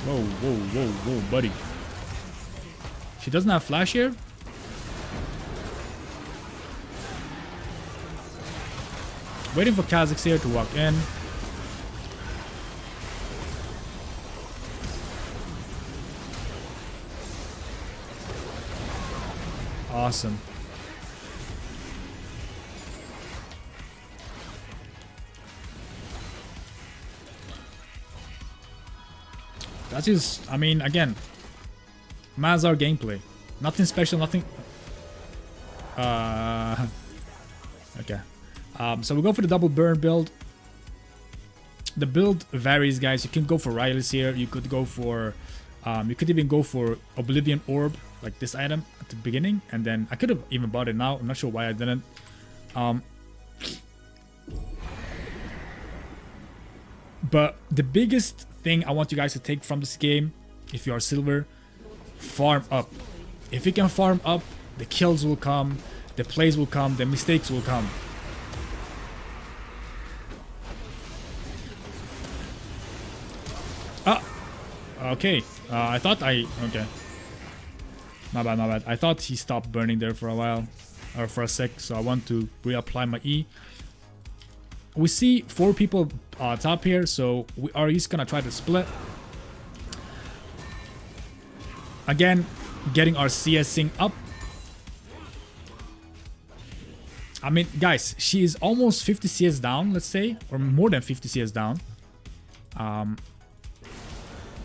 Whoa, buddy. She doesn't have flash here. Waiting for Kha'Zix here to walk in. Awesome. That's just, I mean, again, Malzahar gameplay. Nothing special, nothing. Okay. So we go for the double burn build. The build varies, guys. You can go for Riley's here. You could go for, you could even go for Oblivion Orb, like this item at the beginning, and then I could have even bought it now. I'm not sure why I didn't. But the biggest thing I want you guys to take from this game, if you are silver, farm up. If you can farm up, the kills will come, the plays will come, the mistakes will come. Okay. I thought okay. My bad. I thought he stopped burning there for a while, or for a sec, so I want to reapply my E. We see 4 people top here, so we are just gonna try to split. Again, getting our CSing up. I mean, guys, she is almost 50 CS down, let's say, or more than 50 CS down.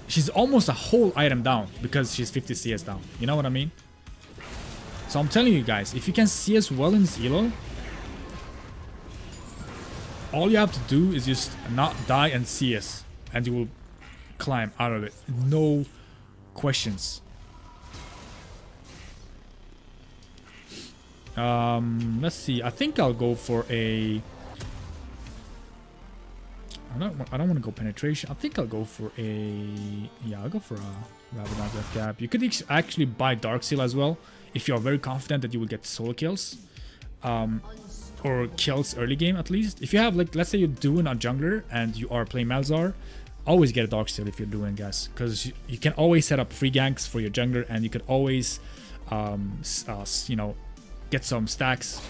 She's almost a whole item down because she's 50 CS down. You know what I mean? So I'm telling you guys, if you can CS well in this elo, all you have to do is just not die and CS, and you will climb out of it. No questions. Let's see. I think I'll go for a. I don't want to go penetration. I think I'll go for a. Yeah, I'll go for a Rabadon's Death Cap. You could actually buy Dark Seal as well if you are very confident that you will get solo kills, or kills early game at least. If you have, like, let's say you're doing a jungler and you are playing Malzahar, always get a Dark Seal if you're doing, guys, because you can always set up free ganks for your jungler, and you could always, you know, get some stacks.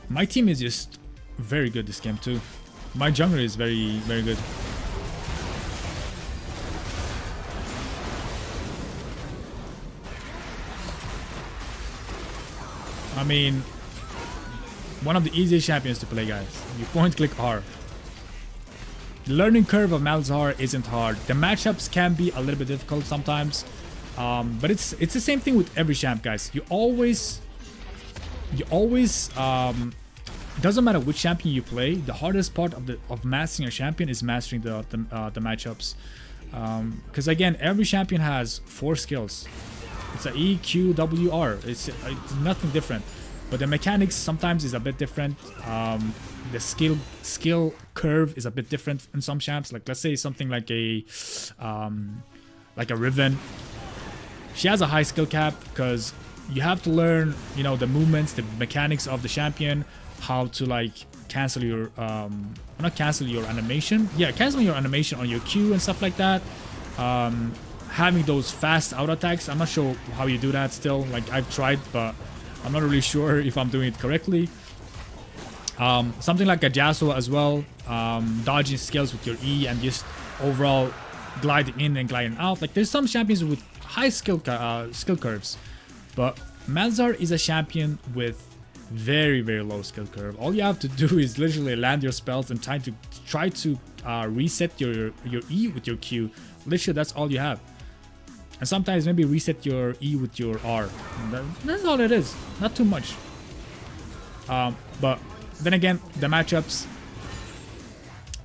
My team is just very good this game too. My jungler is very, very good. I mean, one of the easiest champions to play, guys. You point click R. The learning curve of Malzahar isn't hard. The matchups can be a little bit difficult sometimes, but it's the same thing with every champ, guys. You always doesn't matter which champion you play. The hardest part of mastering a champion is mastering the matchups, because again, every champion has 4 skills. It's a E, Q, W, R. It's nothing different, but the mechanics sometimes is a bit different. The skill curve is a bit different in some champs. Like, let's say something like a Riven. She has a high skill cap because you have to learn, you know, the movements, the mechanics of the champion, how to like cancel your not cancel your animation. Yeah, cancel your animation on your Q and stuff like that. Having those fast auto attacks. I'm not sure how you do that still. Like, I've tried, but I'm not really sure if I'm doing it correctly. Something like a Yasuo as well. Dodging skills with your E and just overall gliding in and gliding out. Like, there's some champions with high skill curves. But Malzahar is a champion with very low skill curve. All you have to do is literally land your spells and try to reset your E with your Q. Literally, that's all you have. And sometimes maybe reset your E with your R. That's all it is. Not too much. But then again, the matchups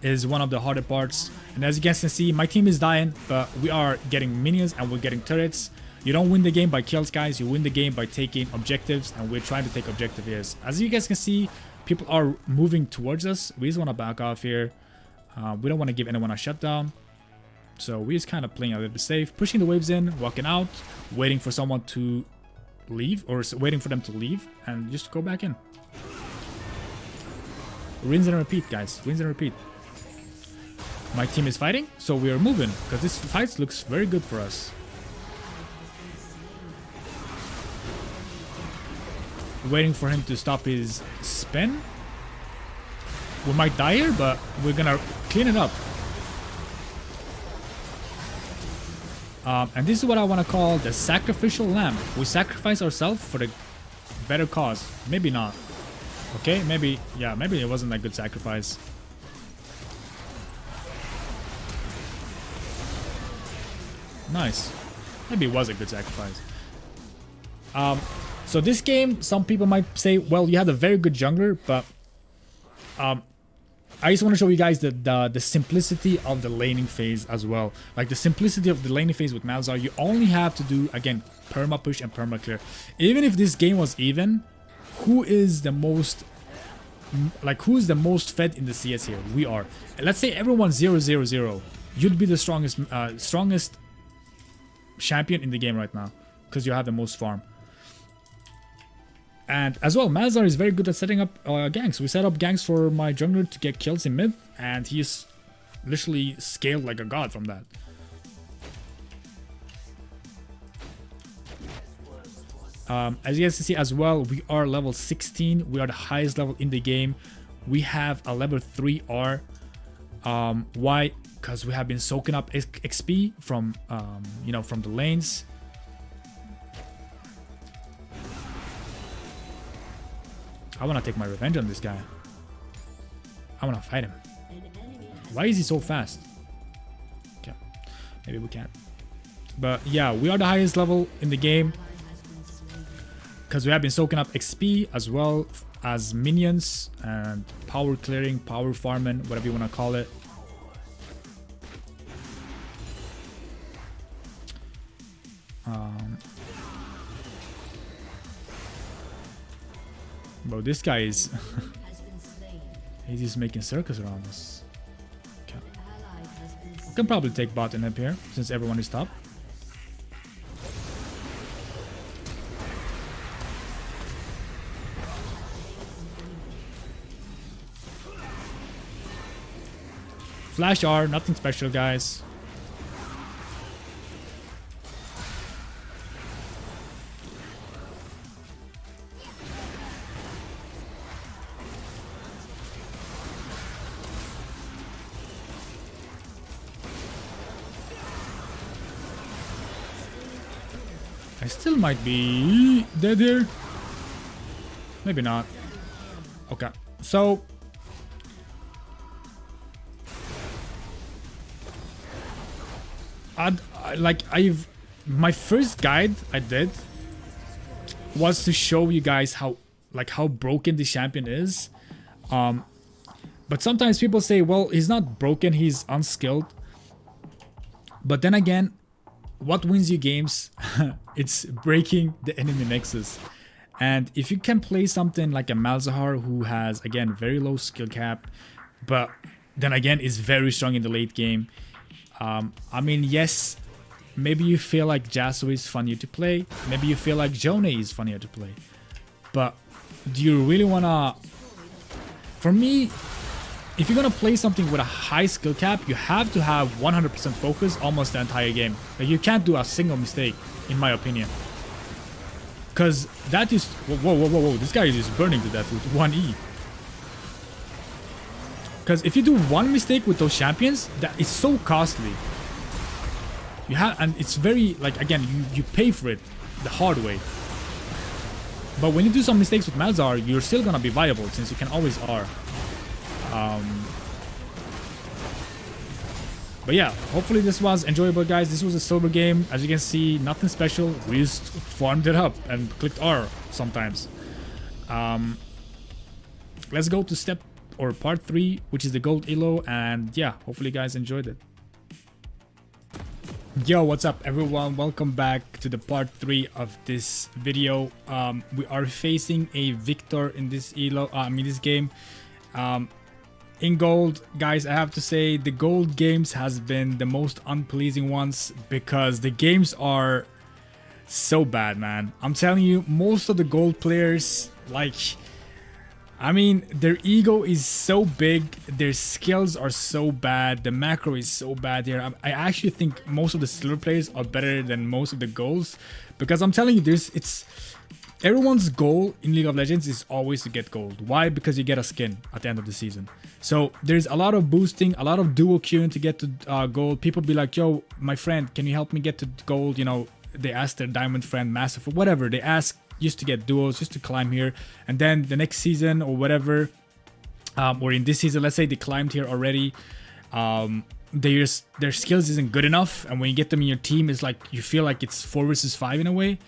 is one of the harder parts. And as you guys can see, my team is dying, but we are getting minions and we're getting turrets. You don't win the game by kills, guys. You win the game by taking objectives, and we're trying to take objective here. As you guys can see, people are moving towards us. We just want to back off here. We don't want to give anyone a shutdown. So we're just kind of playing a little bit safe, pushing the waves in, walking out, waiting for someone to leave, or waiting for them to leave, and just go back in. Rinse and repeat, guys. Rinse and repeat. My team is fighting, so we are moving, because this fight looks very good for us. Waiting for him to stop his spin. We might die here, but we're gonna clean it up. And this is what I want to call the sacrificial lamb. We sacrifice ourselves for the better cause. Maybe not. Okay, maybe, yeah, maybe it wasn't a good sacrifice. Nice. Maybe it was a good sacrifice. So this game, some people might say, well, you had a very good jungler, but I just want to show you guys the simplicity of the laning phase as well. Like the simplicity of the laning phase with Malzahar, you only have to do, again, perma push and perma clear. Even if this game was even, who is the most fed in the CS here? We are. Let's say everyone's 0-0-0. You'd be the strongest champion in the game right now, because you have the most farm. And as well, Malzahar is very good at setting up ganks. We set up ganks for my jungler to get kills in mid, and he's literally scaled like a god from that. As you guys can see as well, we are level 16. We are the highest level in the game. We have a level 3 R. Why? Because we have been soaking up XP from, from the lanes. I want to take my revenge on this guy. I want to fight him. Why is he so fast? Okay, maybe we can't. But yeah, we are the highest level in the game, because we have been soaking up XP as well as minions and power clearing, power farming, whatever you want to call it. Bro, this guy is he's just making circles around us. Okay. We can probably take bot in up here since everyone is top. Flash R, nothing special, guys. I still might be dead here. Maybe not. Okay, so my first guide I did was to show you guys how broken the champion is. But sometimes people say, well, he's not broken, he's unskilled. But then again, what wins you games? It's breaking the enemy nexus. And if you can play something like a Malzahar, who has, again, very low skill cap, but then again is very strong in the late game. I mean, yes, maybe you feel like Yasuo is funnier to play. Maybe you feel like Jone is funnier to play. But do you really wanna... For me, if you're gonna play something with a high skill cap, you have to have 100% focus almost the entire game. Like, you can't do a single mistake, in my opinion. Because that is... Whoa. This guy is just burning to death with 1E. Because if you do one mistake with those champions, that is so costly. You have, and it's very like, again, you pay for it the hard way. But when you do some mistakes with Malzahar, you're still gonna be viable since you can always R. But yeah, hopefully this was enjoyable, guys. This was a silver game. As you can see, nothing special. We just farmed it up and clicked R sometimes. Let's go to step or part 3, which is the gold elo, and yeah, hopefully you guys enjoyed it. Yo, what's up everyone? Welcome back to the part 3 of this video. We are facing a victor in this elo, this game. In gold, guys, I have to say the gold games has been the most unpleasing ones because the games are so bad, man. I'm telling you, most of the gold players, like, I mean, their ego is so big, their skills are so bad, the macro is so bad here. I actually think most of the silver players are better than most of the golds, because I'm telling you, everyone's goal in League of Legends is always to get gold. Why? Because you get a skin at the end of the season. So there's a lot of boosting, a lot of duo queuing to get to gold. People be like, yo, my friend, can you help me get to gold? You know, they ask their diamond friend, massive, or whatever. They ask just to get duos, just to climb here. And then the next season or whatever, or in this season, let's say they climbed here already. Their skills isn't good enough. And when you get them in your team, it's like you feel like it's 4 versus 5 in a way.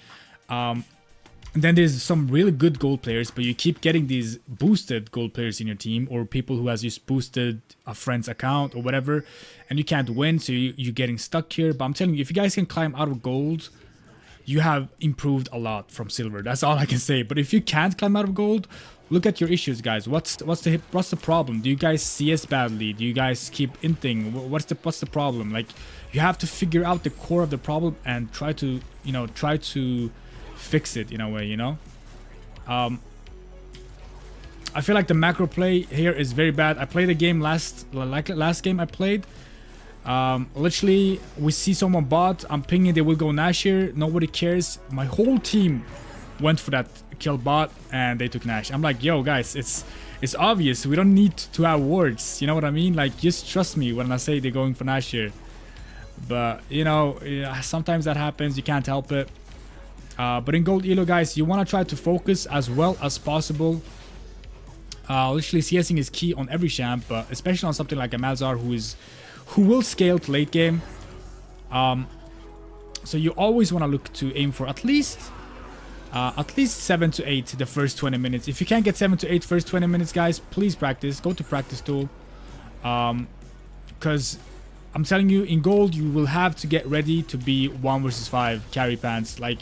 And then there's some really good gold players, but you keep getting these boosted gold players in your team, or people who has just boosted a friend's account or whatever, and you can't win, so you're getting stuck here. But I'm telling you, if you guys can climb out of gold, you have improved a lot from silver. That's all I can say. But if you can't climb out of gold, look at your issues, guys. What's the problem? Do you guys CS badly? Do you guys keep inting? What's the problem? Like, you have to figure out the core of the problem and try to fix it in a way, you know. I feel like the macro play here is very bad. I played a game last game I played. Literally, we see someone bot, I'm pinging, they will go Nash here, nobody cares. My whole team went for that kill bot and they took Nash. I'm like, yo guys, it's obvious, we don't need to have words, you know what I mean? Like, just trust me when I say they're going for Nash here. But you know, sometimes that happens, you can't help it. But in gold elo, guys, you want to try to focus as well as possible. Literally, CSing is key on every champ, but especially on something like a Malzahar who will scale to late game. So you always want to look to aim for at least 7 to 8 the first 20 minutes. If you can't get 7 to 8 first 20 minutes, guys, please practice. Go to practice tool. Because I'm telling you, in gold, you will have to get ready to be 1 versus 5 carry pants. Like,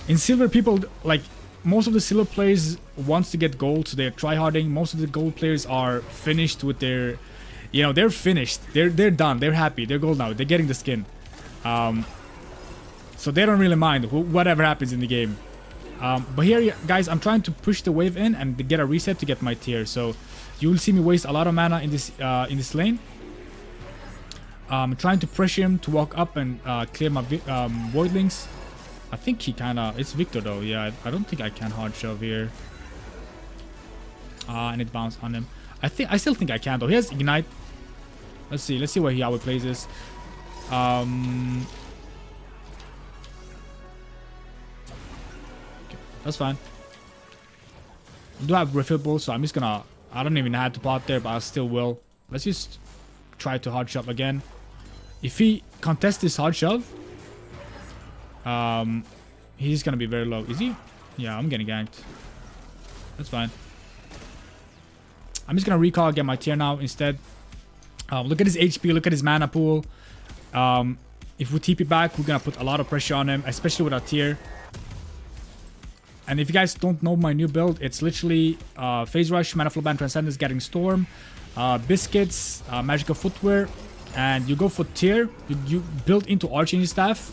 in silver, people, like, most of the silver players wants to get gold, so they're tryharding. Most of the gold players are finished with their, you know, they're finished. They're done. They're happy. They're gold now. They're getting the skin. So they don't really mind whatever happens in the game. But here, guys, I'm trying to push the wave in and get a reset to get my tier. So you will see me waste a lot of mana in this lane. Trying to pressure him to walk up and clear my voidlings. I think he it's Victor though. Yeah, I don't think I can hard shove here. And it bounced on him. I still think I can though. He has ignite. Let's see how he plays this. Okay, that's fine. I do have refillable, so I'm just gonna, I don't even have to pot there, but I still will. Let's just try to hard shove again. If he contests this hard shove, he's gonna be very low. Is he? Yeah, I'm getting ganked. That's fine. I'm just gonna recall, get my tier now instead. Look at his HP, look at his mana pool. If we TP back, we're gonna put a lot of pressure on him, especially with our tier. And if you guys don't know my new build, it's literally Phase Rush, Mana Flow Band, Transcendence, Getting Storm, Biscuits, Magical Footwear, and you go for tier. You build into Archangel Staff.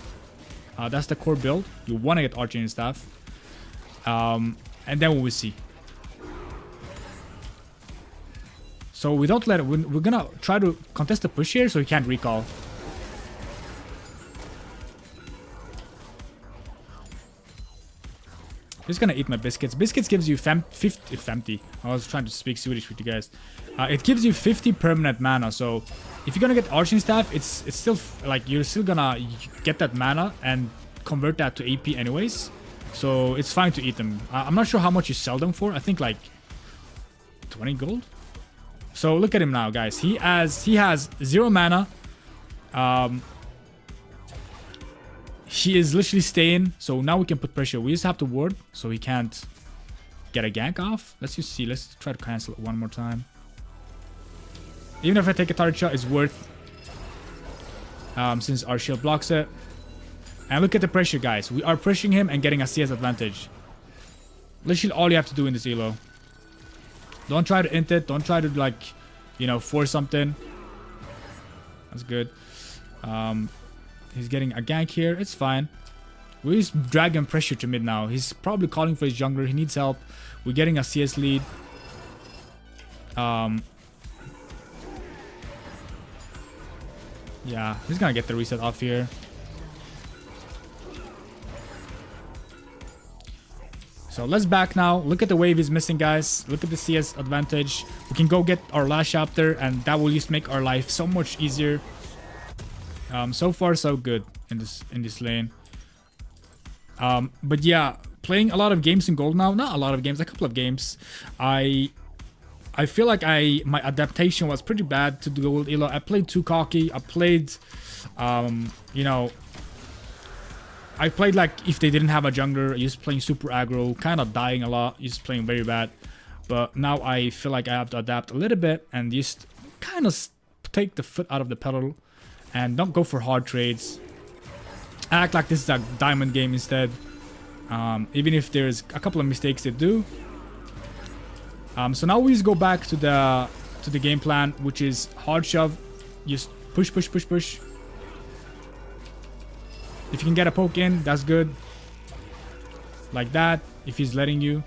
That's the core build. You want to get Archangel Staff. And then we will see. So we don't let it. We're gonna try to contest the push here so he can't recall. He's gonna eat my biscuits. Biscuits gives you 50. I was trying to speak Swedish with you guys. It gives you 50 permanent mana. So if you're gonna get Arching Staff, it's still like you're still gonna get that mana and convert that to AP anyways. So it's fine to eat them. I'm not sure how much you sell them for. I think like 20 gold. So look at him now, guys. He has 0 mana. He is literally staying, so now we can put pressure. We just have to ward, so he can't get a gank off. Let's just see. Let's try to cancel it one more time. Even if I take a target shot, it's worth, since our shield blocks it. And look at the pressure, guys. We are pressuring him and getting a CS advantage. Literally all you have to do in this elo. Don't try to int it. Don't try to, like, you know, force something. That's good. He's getting a gank here. It's fine. We just drag him pressure to mid now. He's probably calling for his jungler. He needs help. We're getting a CS lead. Yeah, he's gonna get the reset off here. So let's back now. Look at the wave he's missing, guys. Look at the CS advantage. We can go get our last chapter, and that will just make our life so much easier. So far so good in this lane. But yeah, playing a lot of games in gold now. Not a lot of games, a couple of games. I feel like my adaptation was pretty bad to the gold elo. I played too cocky. I played, you know, I played like if they didn't have a jungler, just playing super aggro, kind of dying a lot, just playing very bad. But now I feel like I have to adapt a little bit and just kind of take the foot out of the pedal. And don't go for hard trades. Act like this is a diamond game instead. Even if there's a couple of mistakes they do. So now we just go back to the game plan, which is hard shove. Just push, push, push, push. If you can get a poke in, that's good. Like that, if he's letting you.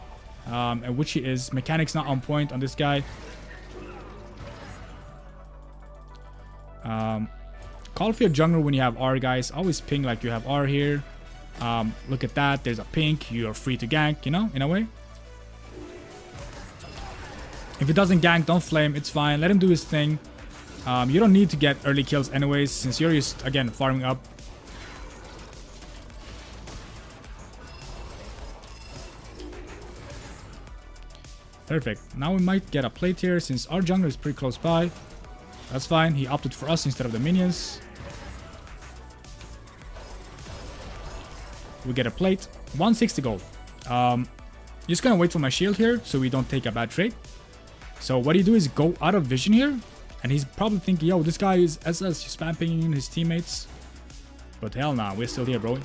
And which he is. Mechanics not on point on this guy. Call for your jungler when you have R, guys. Always ping like you have R here. Look at that. There's a pink. You are free to gank, you know, in a way. If it doesn't gank, don't flame. It's fine. Let him do his thing. You don't need to get early kills anyways, since you're just, again, farming up. Perfect. Now we might get a plate here, since our jungler is pretty close by. That's fine. He opted for us instead of the minions. We get a plate. 160 gold. Just gonna wait for my shield here so we don't take a bad trade. So what you do is go out of vision here. And he's probably thinking, yo, this guy is SS, he's spam pinging his teammates. But hell nah, we're still here, bro.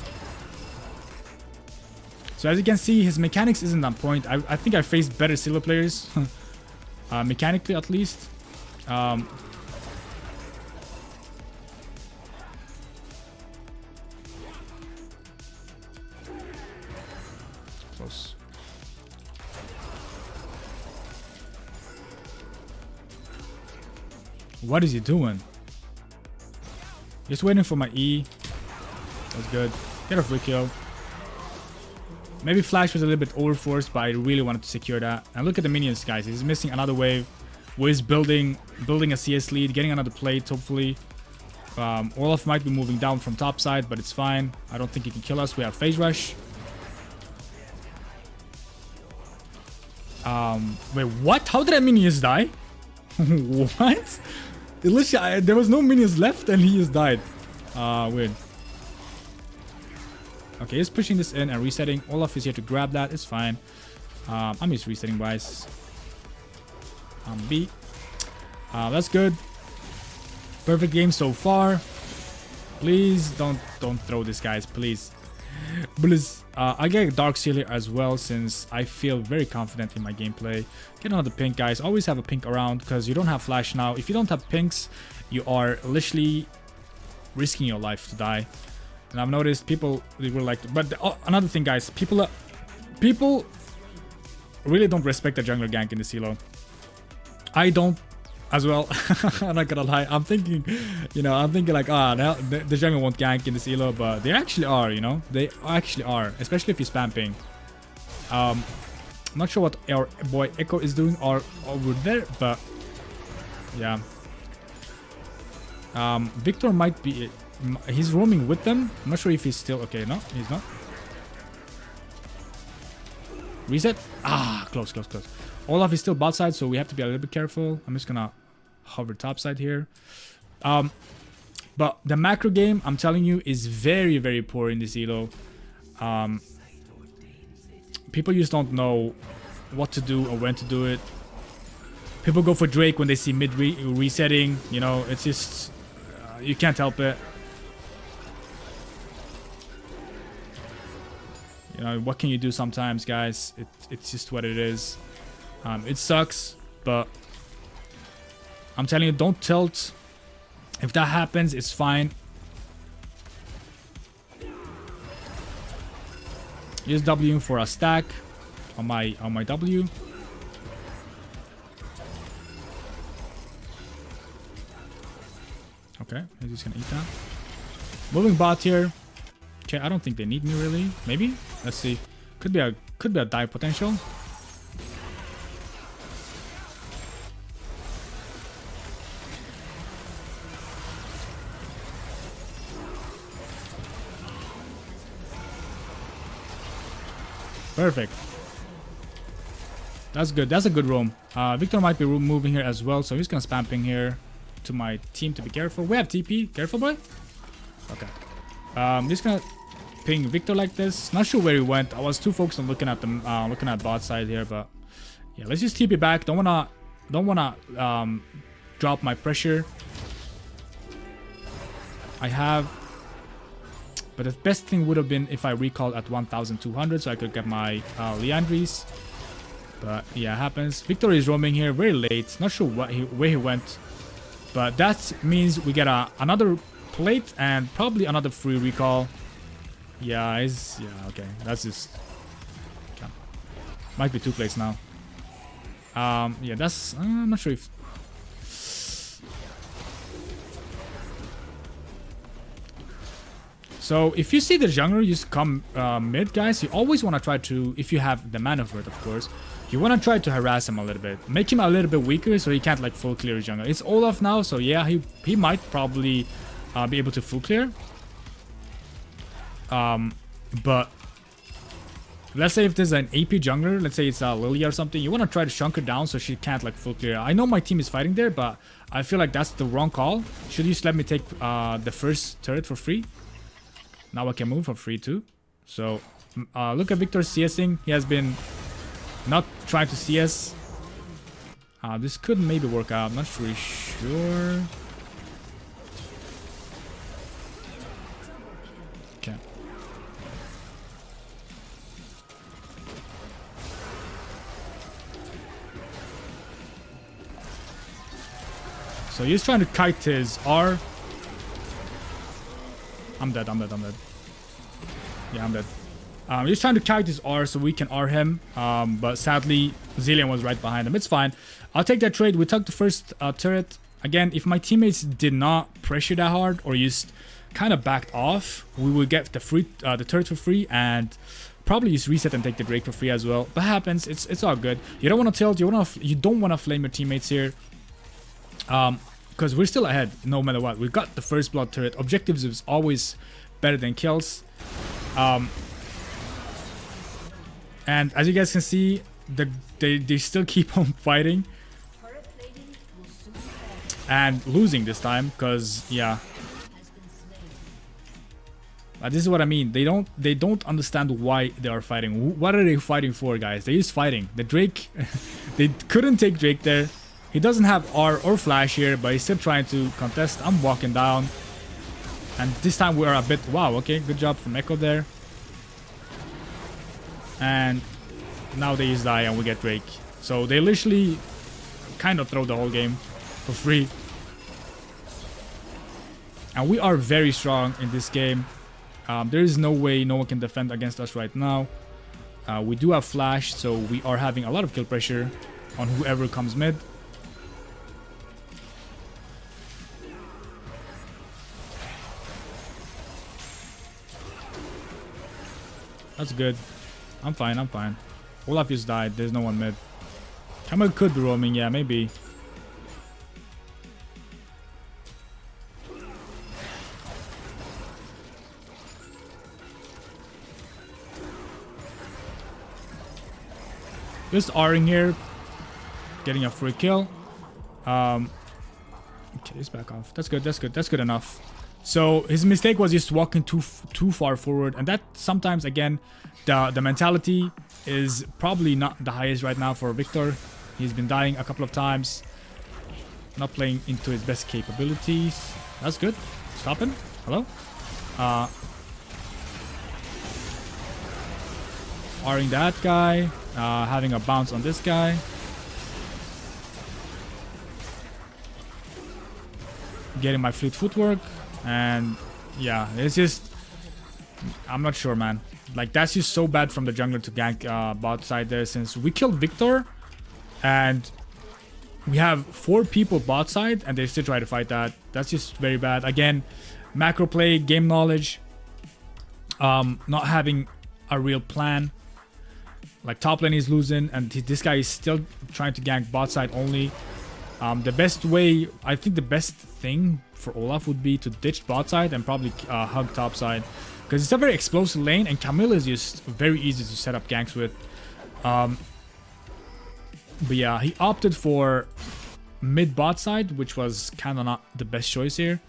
So as you can see, his mechanics isn't on point. I think I faced better solo players. Mechanically, at least. Close. What is he doing? Just waiting for my E. That's good. Get a free kill. Maybe Flash was a little bit overforced, but I really wanted to secure that. And look at the minions, guys. He's missing another wave. Wiz building a CS lead, getting another plate, hopefully. Olaf might be moving down from top side, but it's fine. I don't think he can kill us. We have phase rush. Wait, what? How did that minions die? What? Literally, there was no minions left and he just died. Weird. Okay, he's pushing this in and resetting. Olaf is here to grab that. It's fine. I'm just resetting wise. B. That's good. Perfect game so far. Please don't throw this, guys. Please. Please. I get a Dark Seal here as well, since I feel very confident in my gameplay. Get another pink, guys. Always have a pink around, because you don't have flash now. If you don't have pinks, you are literally risking your life to die. And I've noticed people, they were like, but another thing, guys, people really don't respect the jungler gank in the elo. I don't as well. I'm not gonna lie. I'm thinking, you know, like, now the jungler won't gank in this elo, but they actually are, you know, they actually are, especially if you spam ping. I'm not sure what our boy Echo is doing or over there, but yeah. Victor might be... He's roaming with them. I'm not sure if he's still... Okay, no, he's not. Reset. Ah, close, close, close. Olaf is still bot side, so we have to be a little bit careful. I'm just gonna hover top side here. But the macro game, I'm telling you, is very, very poor in this elo. People just don't know what to do or when to do it. People go for Drake when they see mid resetting. You know, it's just... you can't help it. You know, what can you do sometimes, guys? It's just what it is. It sucks, but I'm telling you, don't tilt. If that happens, it's fine. Use W for a stack on my W. Okay, he's just gonna eat that. Moving bot here. Okay, I don't think they need me really. Maybe. Let's see. Could be a dive potential. Perfect. That's good. That's a good roam. Victor might be moving here as well, so he's gonna spam ping here to my team to be careful. We have TP. Careful, boy. Okay. Just gonna ping Victor like this. Not sure where he went. I was too focused on looking at bot side here, but yeah, let's just TP back. Don't wanna drop my pressure. I have. But the best thing would have been if I recalled at 1200 so I could get my Leandries. But yeah, it happens. Victor is roaming here very late. Not sure where he went. But that means we get another plate and probably another free recall. Yeah, okay. That's just... Okay. Might be 2 plates now. Yeah, that's... I'm not sure if... So if you see the jungler just come mid, guys, you always want to try to, if you have the mana for it, of course, you want to try to harass him a little bit. Make him a little bit weaker so he can't like full clear his jungle. It's Olaf now, so yeah, he might probably be able to full clear. But let's say if there's an AP jungler, let's say it's Lilia or something, you want to try to chunk her down so she can't like full clear. I know my team is fighting there, but I feel like that's the wrong call. Should you just let me take the first turret for free? Now I can move for free too. So look at Victor CSing. He has been not trying to CS. This could maybe work out. I'm not really sure. Okay. So he's trying to kite his R. I'm dead. Yeah, I'm dead. He's trying to kite his R so we can R him. But sadly, Zillion was right behind him. It's fine. I'll take that trade. We took the first turret. Again, if my teammates did not pressure that hard or just kind of backed off, we would get the turret for free and probably just reset and take the Drake for free as well. That happens. It's all good. You don't want to tilt. You don't want to flame your teammates here. Because we're still ahead no matter what. We got the first blood turret. Objectives is always better than kills. And as you guys can see, they still keep on fighting. And losing this time, because yeah. This is what I mean. They don't understand why they are fighting. What are they fighting for, guys? They're just fighting. The Drake, they couldn't take Drake there. He doesn't have R or Flash here, but he's still trying to contest. I'm walking down. And this time we are a bit... Wow, okay. Good job from Echo there. And now they just die and we get Drake. So they literally kind of throw the whole game for free. And we are very strong in this game. There is no way no one can defend against us right now. We do have Flash, so we are having a lot of kill pressure on whoever comes mid. That's good. I'm fine. Olaf just died. There's no one mid. Camel could be roaming. Yeah, maybe. Just R'ing here. Getting a free kill. Okay, he's back off. That's good. That's good. That's good enough. So his mistake was just walking too far forward, and that sometimes, again, the mentality is probably not the highest right now for Victor. He's been dying a couple of times, not playing into his best capabilities. That's good. Stop him. Hello. R'ing that guy, having a bounce on this guy. Getting my fleet footwork, and yeah, it's just, I'm not sure, man. Like, that's just so bad from the jungler to gank bot side there, since we killed Victor and we have 4 people bot side and they still try to fight that. That's just very bad. Again, macro play, game knowledge, not having a real plan. Like, top lane is losing and this guy is still trying to gank bot side only. The best way, I think the best thing for Olaf would be to ditch bot side and probably hug top side, because it's a very explosive lane and Camille is just very easy to set up ganks with. But yeah, he opted for mid bot side, which was kind of not the best choice here.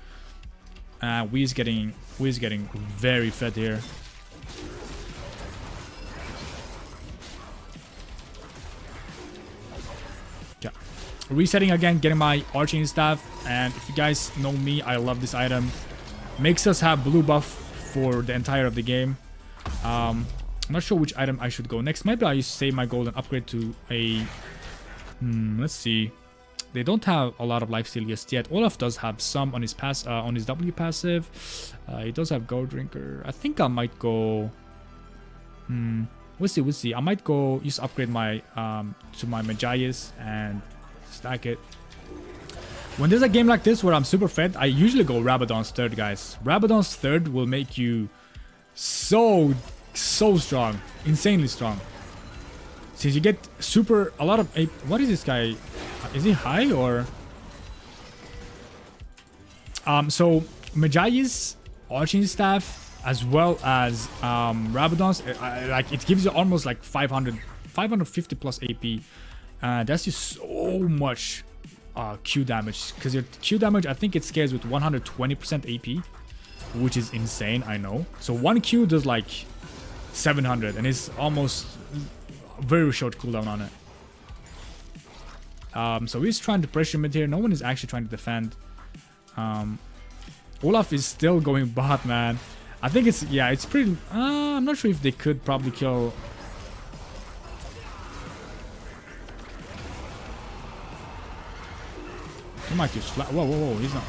We's getting very fed here. Resetting again, getting my arching staff, and if you guys know me, I love this item. Makes us have blue buff for the entire of the game. I'm not sure which item I should go next. Maybe I save my gold and upgrade to a... let's see. They don't have a lot of lifesteal just yet. Olaf does have some on his on his W passive. He does have Gold Drinker. I think I might go... we'll see. I might go just upgrade my to my Malzahar and stack it. When there's a game like this where I'm super fed, I usually go Rabadon's third, guys. Rabadon's third will make you so strong, insanely strong. Since you get a lot of... What is this guy? Is he high or... So Malzahar's arching staff as well as Rabadon's, like, it gives you almost like 550 plus AP. That's just so much Q damage, because your Q damage, I think it scales with 120% AP, which is insane, I know. So 1 Q does like 700 and it's almost very short cooldown on it. So he's trying to pressure mid here. No one is actually trying to defend. Olaf is still going bot, man. I think it's, yeah, it's pretty... I'm not sure if they could probably kill... He might just flash. Whoa, he's not...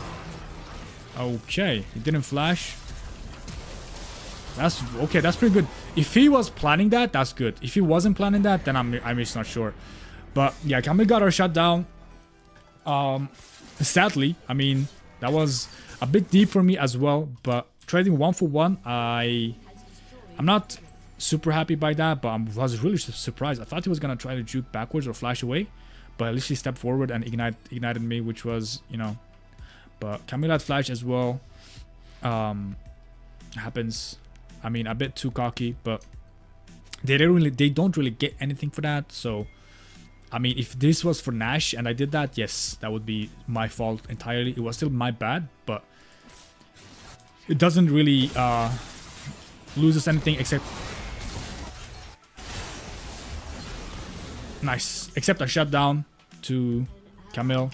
Okay, he didn't flash. That's... Okay, that's pretty good. If he was planning that, that's good. If he wasn't planning that, then I'm just not sure. But yeah, Camille got our shutdown. Sadly, I mean, that was a bit deep for me as well. But trading 1 for 1, I'm not super happy by that, but I was really surprised. I thought he was gonna try to juke backwards or flash away, but at least he stepped forward and ignited me, which was, you know. But Camille had flash as well. Happens. I mean, a bit too cocky, but they don't really get anything for that. So, I mean, if this was for Nash and I did that, yes, that would be my fault entirely. It was still my bad, but it doesn't really lose us anything except... Nice. Except a shutdown to Camille.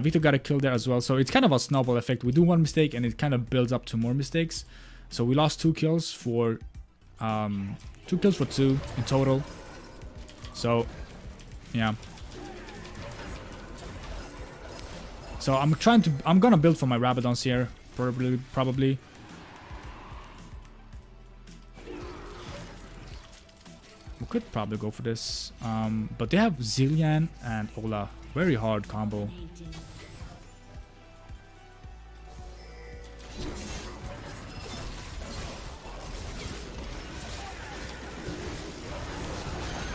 Victor got a kill there as well. So it's kind of a snowball effect. We do one mistake and it kind of builds up to more mistakes. So we lost 2 kills for 2 in total. So yeah. So I'm gonna build for my Rabadons here, probably. We could probably go for this. But they have Zilean and Ola. Very hard combo.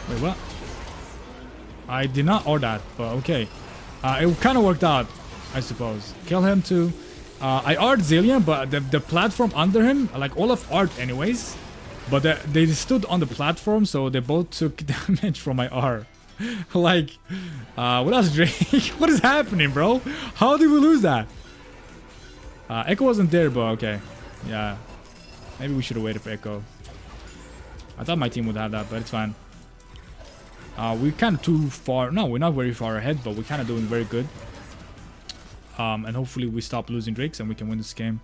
Wait, what? I did not order that, but okay. It kind of worked out, I suppose. Kill him too. I R'd Zillion, but the platform under him, like Olaf R'd anyways. But they stood on the platform, so they both took damage from my R. Like, what else, Drake? What is happening, bro? How did we lose that? Echo wasn't there, but okay. Yeah. Maybe we should have waited for Echo. I thought my team would have that, but it's fine. We're kind of too far. No, we're not very far ahead, but we're kind of doing very good. And hopefully we stop losing Drakes and we can win this game.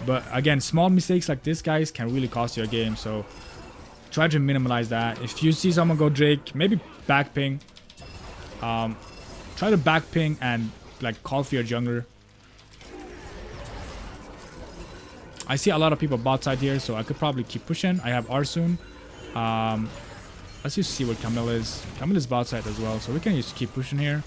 But again, small mistakes like this, guys, can really cost you a game. So try to minimize that. If you see someone go Drake, maybe back ping. Try to back ping and like call for your jungler. I see a lot of people bot side here, so I could probably keep pushing. I have R soon. Let's just see what Camille is. Camille is bot side as well, so we can just keep pushing here.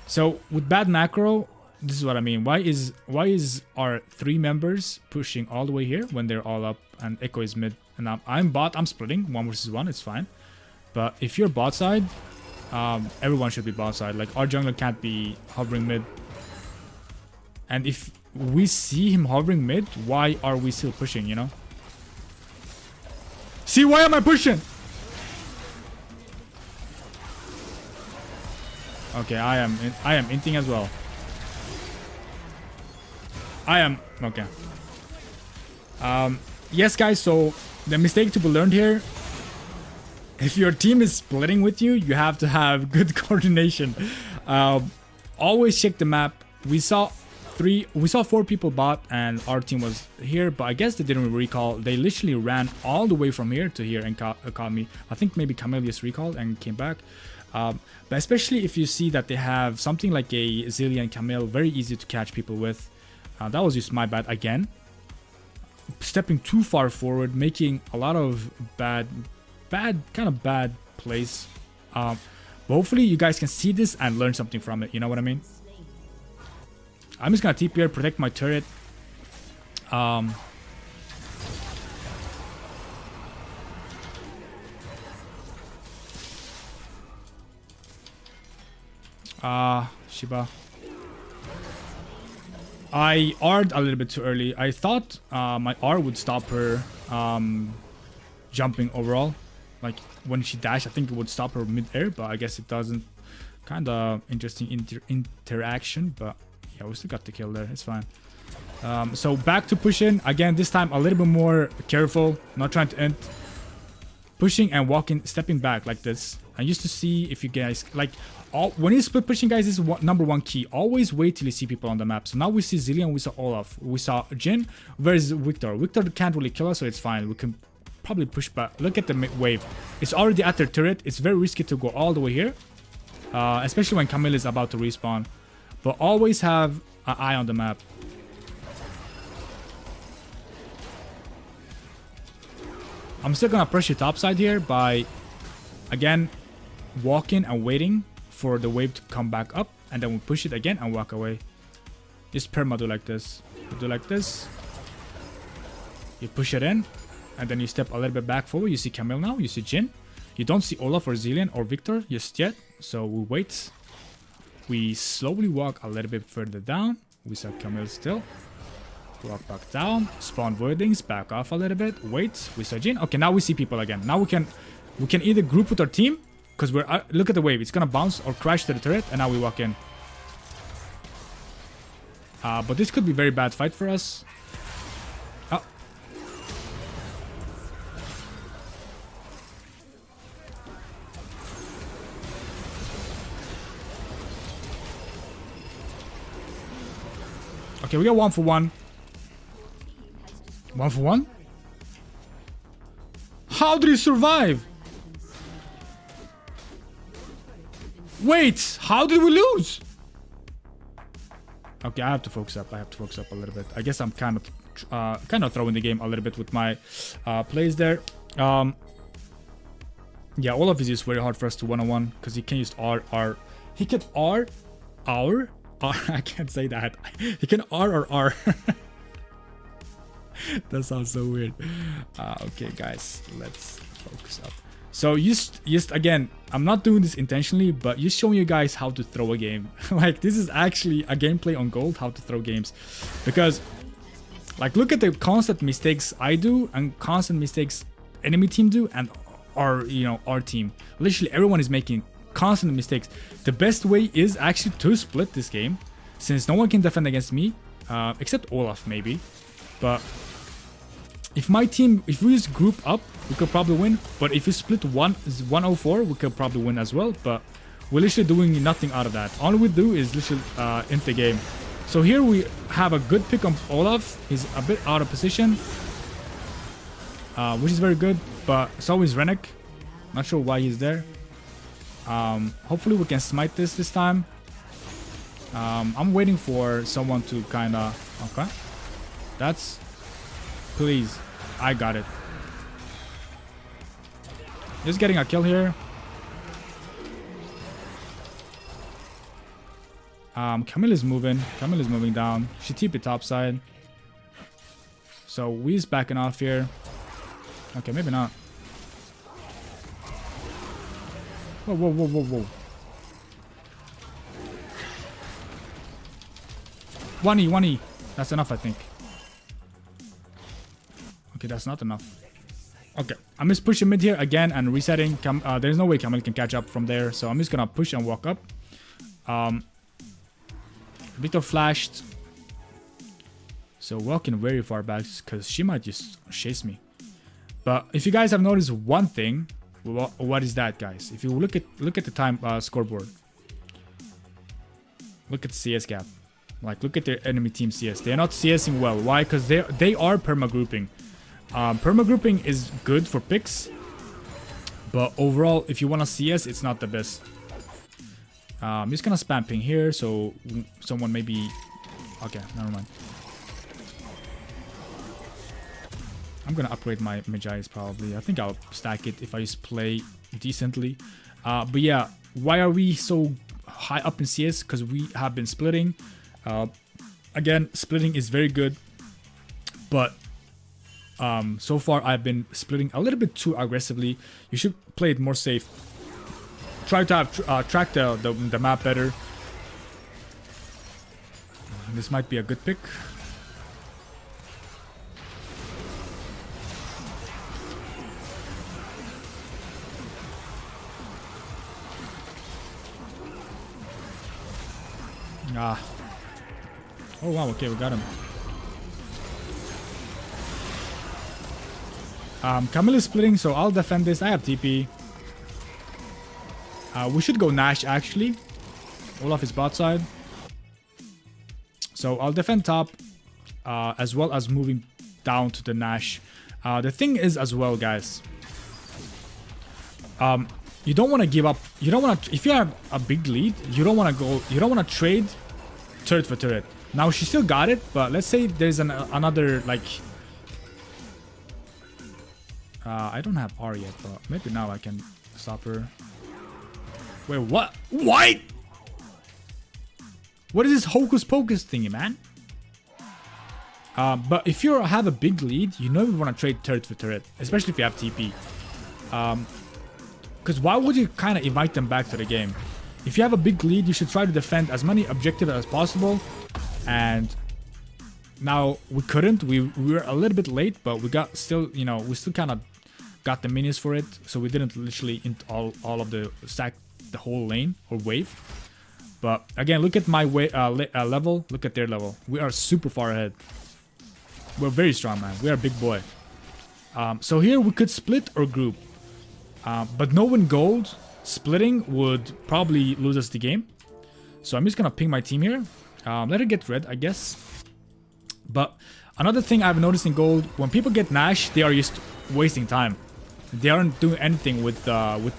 So with bad macro, this is what I mean. Why is our 3 members pushing all the way here when they're all up and Echo is mid? And I'm bot. I'm splitting 1 versus 1. It's fine. But if you're bot side, everyone should be bot side. Like our jungler can't be hovering mid. And if we see him hovering mid, why are we still pushing? You know. See, why am I pushing? Okay, I am inting as well. I am okay. Yes, guys. So the mistake to be learned here: if your team is splitting with you, you have to have good coordination. Always check the map. We saw 4 people bot, and our team was here, but I guess they didn't recall. They literally ran all the way from here to here and caught me. I think maybe Camelius recalled and came back. But especially if you see that they have something like a Zillion Camille, very easy to catch people with. That was just my bad again. Stepping too far forward, making a lot of bad plays. But hopefully you guys can see this and learn something from it. You know what I mean? I'm just gonna TP here, protect my turret. Shiba. I R'd a little bit too early. I thought my R would stop her jumping overall. Like when she dashed, I think it would stop her mid-air, but I guess it doesn't. Kind of interesting interaction, but yeah, we still got the kill there. It's fine. So back to pushing. Again, this time a little bit more careful. Not trying to end. Pushing and walking, stepping back like this. I used to see if you guys like when you split pushing, guys, this is #1 key. Always wait till you see people on the map. So now we see Zillion, we saw Olaf, we saw Jin. Where's Victor? Victor can't really kill us, so it's fine. We can probably push back. Look at the wave. It's already at their turret. It's very risky to go all the way here, especially when Camille is about to respawn. But always have an eye on the map. I'm still gonna pressure topside here by, again, walking and waiting for the wave to come back up, and then we push it again and walk away. Just perma do like this. You do like this. You push it in, and then you step a little bit back forward. You see Camille now. You see Jin. You don't see Olaf or Zillion or Victor just yet. So we wait. We slowly walk a little bit further down. We saw Camille still. Walk back down. Spawn voidings. Back off a little bit. Wait. We saw Jin. Okay, now we see people again. Now we can either group with our team, because we're look at the wave. It's gonna bounce or crash to the turret, and now we walk in. But this could be a very bad fight for us. Oh. Okay, we got 1 for 1. 1 for 1? How did he survive? Wait, how did we lose? Okay, I have to focus up. I have to focus up a little bit. I guess I'm kind of throwing the game a little bit with my plays there. Yeah, all of this is very hard for us to 1-on-1 because he can use R. He can R. I can't say that. He can R. That sounds so weird. Okay, guys, let's focus up. So just again, I'm not doing this intentionally, but just showing you guys how to throw a game. Like, this is actually a gameplay on gold, how to throw games. Because, like, look at the constant mistakes I do and constant mistakes enemy team do, and our team. Literally everyone is making constant mistakes. The best way is actually to split this game, since no one can defend against me, except Olaf maybe. But if my team, if we just group up, we could probably win. But if we split 104, we could probably win as well. But we're literally doing nothing out of that. All we do is literally end the game. So here we have a good pick on Olaf. He's a bit out of position, which is very good. But so is Rennek. Not sure why he's there. Hopefully we can smite this time. I'm waiting for someone to kind of... Okay. That's... Please. I got it. Just getting a kill here. Camille is moving. Camille is moving down. She TP top side. So we's backing off here. Okay, maybe not. Whoa, whoa, whoa, whoa, whoa. 1E, 1E. That's enough, I think. Okay, that's not enough. Okay, I'm just pushing mid here again and resetting. There's no way Camille can catch up from there, so I'm just gonna push and walk up. Victor flashed. So walking very far back because she might just chase me. But if you guys have noticed one thing, what is that, guys? If you look at the time scoreboard, look at the CS gap. Like, look at their enemy team CS. They're not CSing well. Why? Because they are perma grouping. Perma grouping is good for picks, but overall, if you want to CS, it's not the best. I'm just gonna spam ping here, so someone maybe... Okay, never mind. I'm gonna upgrade my Magi's probably. I think I'll stack it if I just play decently. But yeah, why are we so high up in CS? Because we have been splitting. Again, splitting is very good, but so far I've been splitting a little bit too aggressively. You should play it more safe. Try to have track the map better. This might be a good pick. Ah. Oh wow, okay, we got him. Camille is splitting, so I'll defend this. I have TP. We should go Nash, actually. Olaf is bot side. So I'll defend top, as well as moving down to the Nash. The thing is as well, guys. You don't want to give up. You don't want to... If you have a big lead, you don't want to go... You don't want to trade turret for turret. Now, she still got it, but let's say there's another, like... I don't have R yet, but maybe now I can stop her. Wait, what? What? What is this hocus pocus thingy, man? But if you have a big lead, you know you want to trade turret for turret, especially if you have TP. Because why would you kind of invite them back to the game? If you have a big lead, you should try to defend as many objectives as possible. And now we couldn't. We were a little bit late, but we got still, you know, we still kind of got the minis for it. So we didn't literally all of the sack the whole lane or wave. But again, look at my level. Look at their level. We are super far ahead. We're very strong, man. We are a big boy. So here we could split or group. But knowing gold, splitting would probably lose us the game. So I'm just going to ping my team here. Let it get red, I guess. But another thing I've noticed in gold, when people get Nash, they are just wasting time. They aren't doing anything with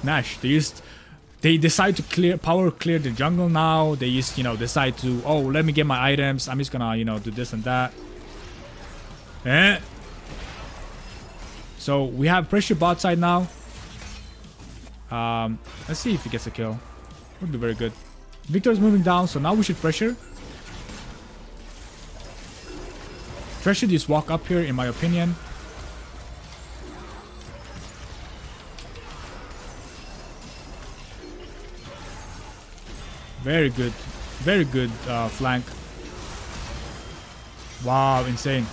Nash. They decide to power clear the jungle now. They just, you know, decide to, oh, let me get my items. I'm just gonna, you know, do this and that. So we have pressure bot side now. Let's see if he gets a kill. Would be very good. Victor is moving down, so now we should pressure. Thresh should just walk up here, in my opinion. Very good. Very good flank. Wow, insane.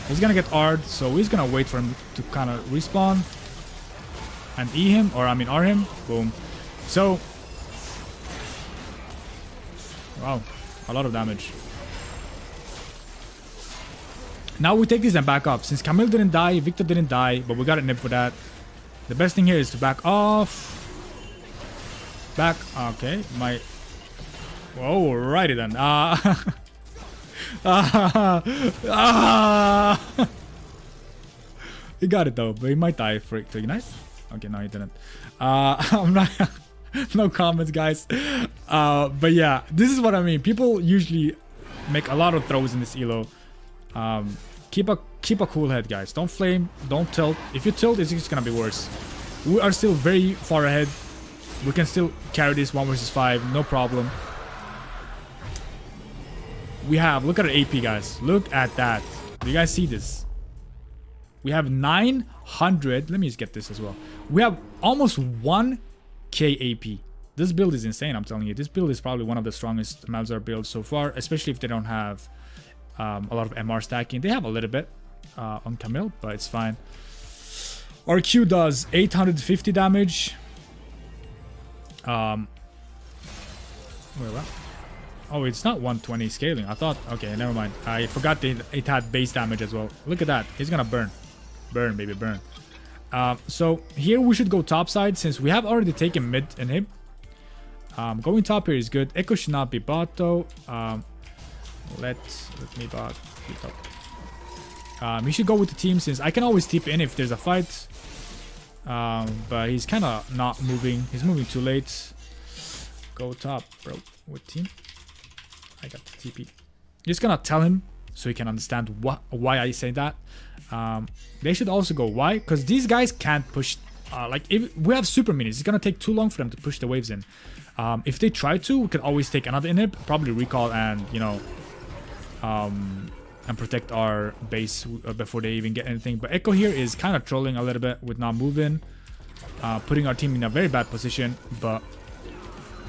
He's gonna get R'd, so he's gonna wait for him to kind of respawn. And E him, or I mean R him. Boom. So... wow, a lot of damage. Now we take this and back off. Since Camille didn't die, Victor didn't die, but we got a nib for that. The best thing here is to back off. Back. Okay, my... whoa, alrighty then. He got it though, but he might die for it to ignite. Okay, no, he didn't. I'm not... no comments, guys. But yeah, this is what I mean. People usually make a lot of throws in this elo. Keep a cool head, guys. Don't flame, don't tilt. If you tilt, it's just gonna be worse. We are still very far ahead. We can still carry this 1 versus 5, no problem. We have, look at our AP, guys. Look at that. Do you guys see this? We have 900. Let me just get this as well. We have almost 1k AP. This build is insane, I'm telling you. This build is probably one of the strongest Malzahar builds so far, especially if they don't have a lot of MR stacking. They have a little bit on Camille, but it's fine. Our Q does 850 damage. Wait, what? Oh, it's not 120 scaling. I thought, okay, never mind. I forgot that it had base damage as well. Look at that. He's gonna burn. Burn, baby, burn. So here we should go top side since we have already taken mid and him. Going top here is good. Echo should not be bot though. Let me bot be top. He should go with the team since I can always TP in if there's a fight. But he's kind of not moving. He's moving too late. Go top, bro. With team. I got the TP. Just gonna tell him so he can understand why I say that. They should also go why, because these guys can't push. Like if we have super minis, it's gonna take too long for them to push the waves in. If they try to, we could always take another inhib, probably recall and you know, and protect our base before they even get anything. But Echo here is kind of trolling a little bit with not moving, putting our team in a very bad position. But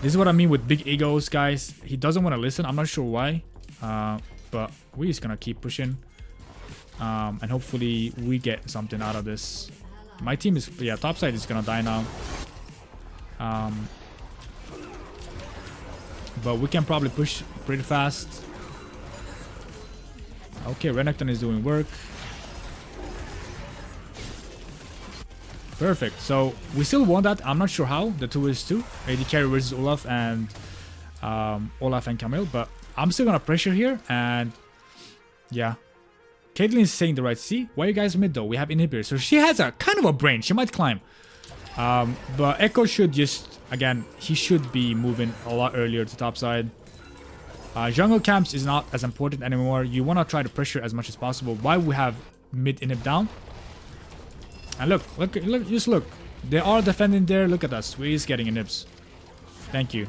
this is what I mean with big egos, guys. He doesn't want to listen. I'm not sure why, but we're just gonna keep pushing, and hopefully we get something out of this. My team is, yeah, top side is gonna die now. But we can probably push pretty fast. Okay, Renekton is doing work. Perfect. So we still won that. I'm not sure how. The 2-2. AD carry versus Olaf and Camille. But I'm still gonna pressure here. And yeah, Caitlyn is saying the right. See, why you guys mid though? We have inhibitor, so she has a kind of a brain. She might climb. But Echo should just, again, he should be moving a lot earlier to top side. Jungle camps is not as important anymore. You want to try to pressure as much as possible while we have mid inhib down. And look, just look. They are defending there. Look at us. We're just getting inhibs. Thank you.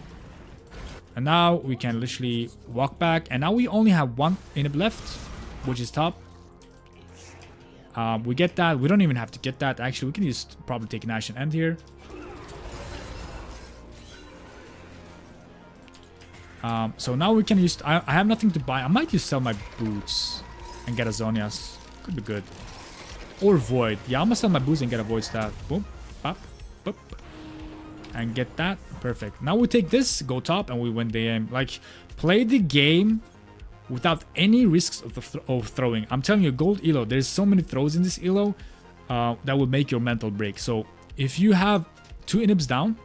And now we can literally walk back. And now we only have one inhib left, which is top. We get that. We don't even have to get that. Actually, we can just probably take an action end here. So now we can use... I have nothing to buy. I might just sell my boots and get a Zonias. Could be good. Or Void. Yeah, I'm gonna sell my boots and get a Void staff. Boom. Pop. Boop. And get that. Perfect. Now we take this, go top, and we win the game. Like, play the game without any risks of throwing. I'm telling you, gold elo, there's so many throws in this elo that will make your mental break. So if you have 2 inhibs down,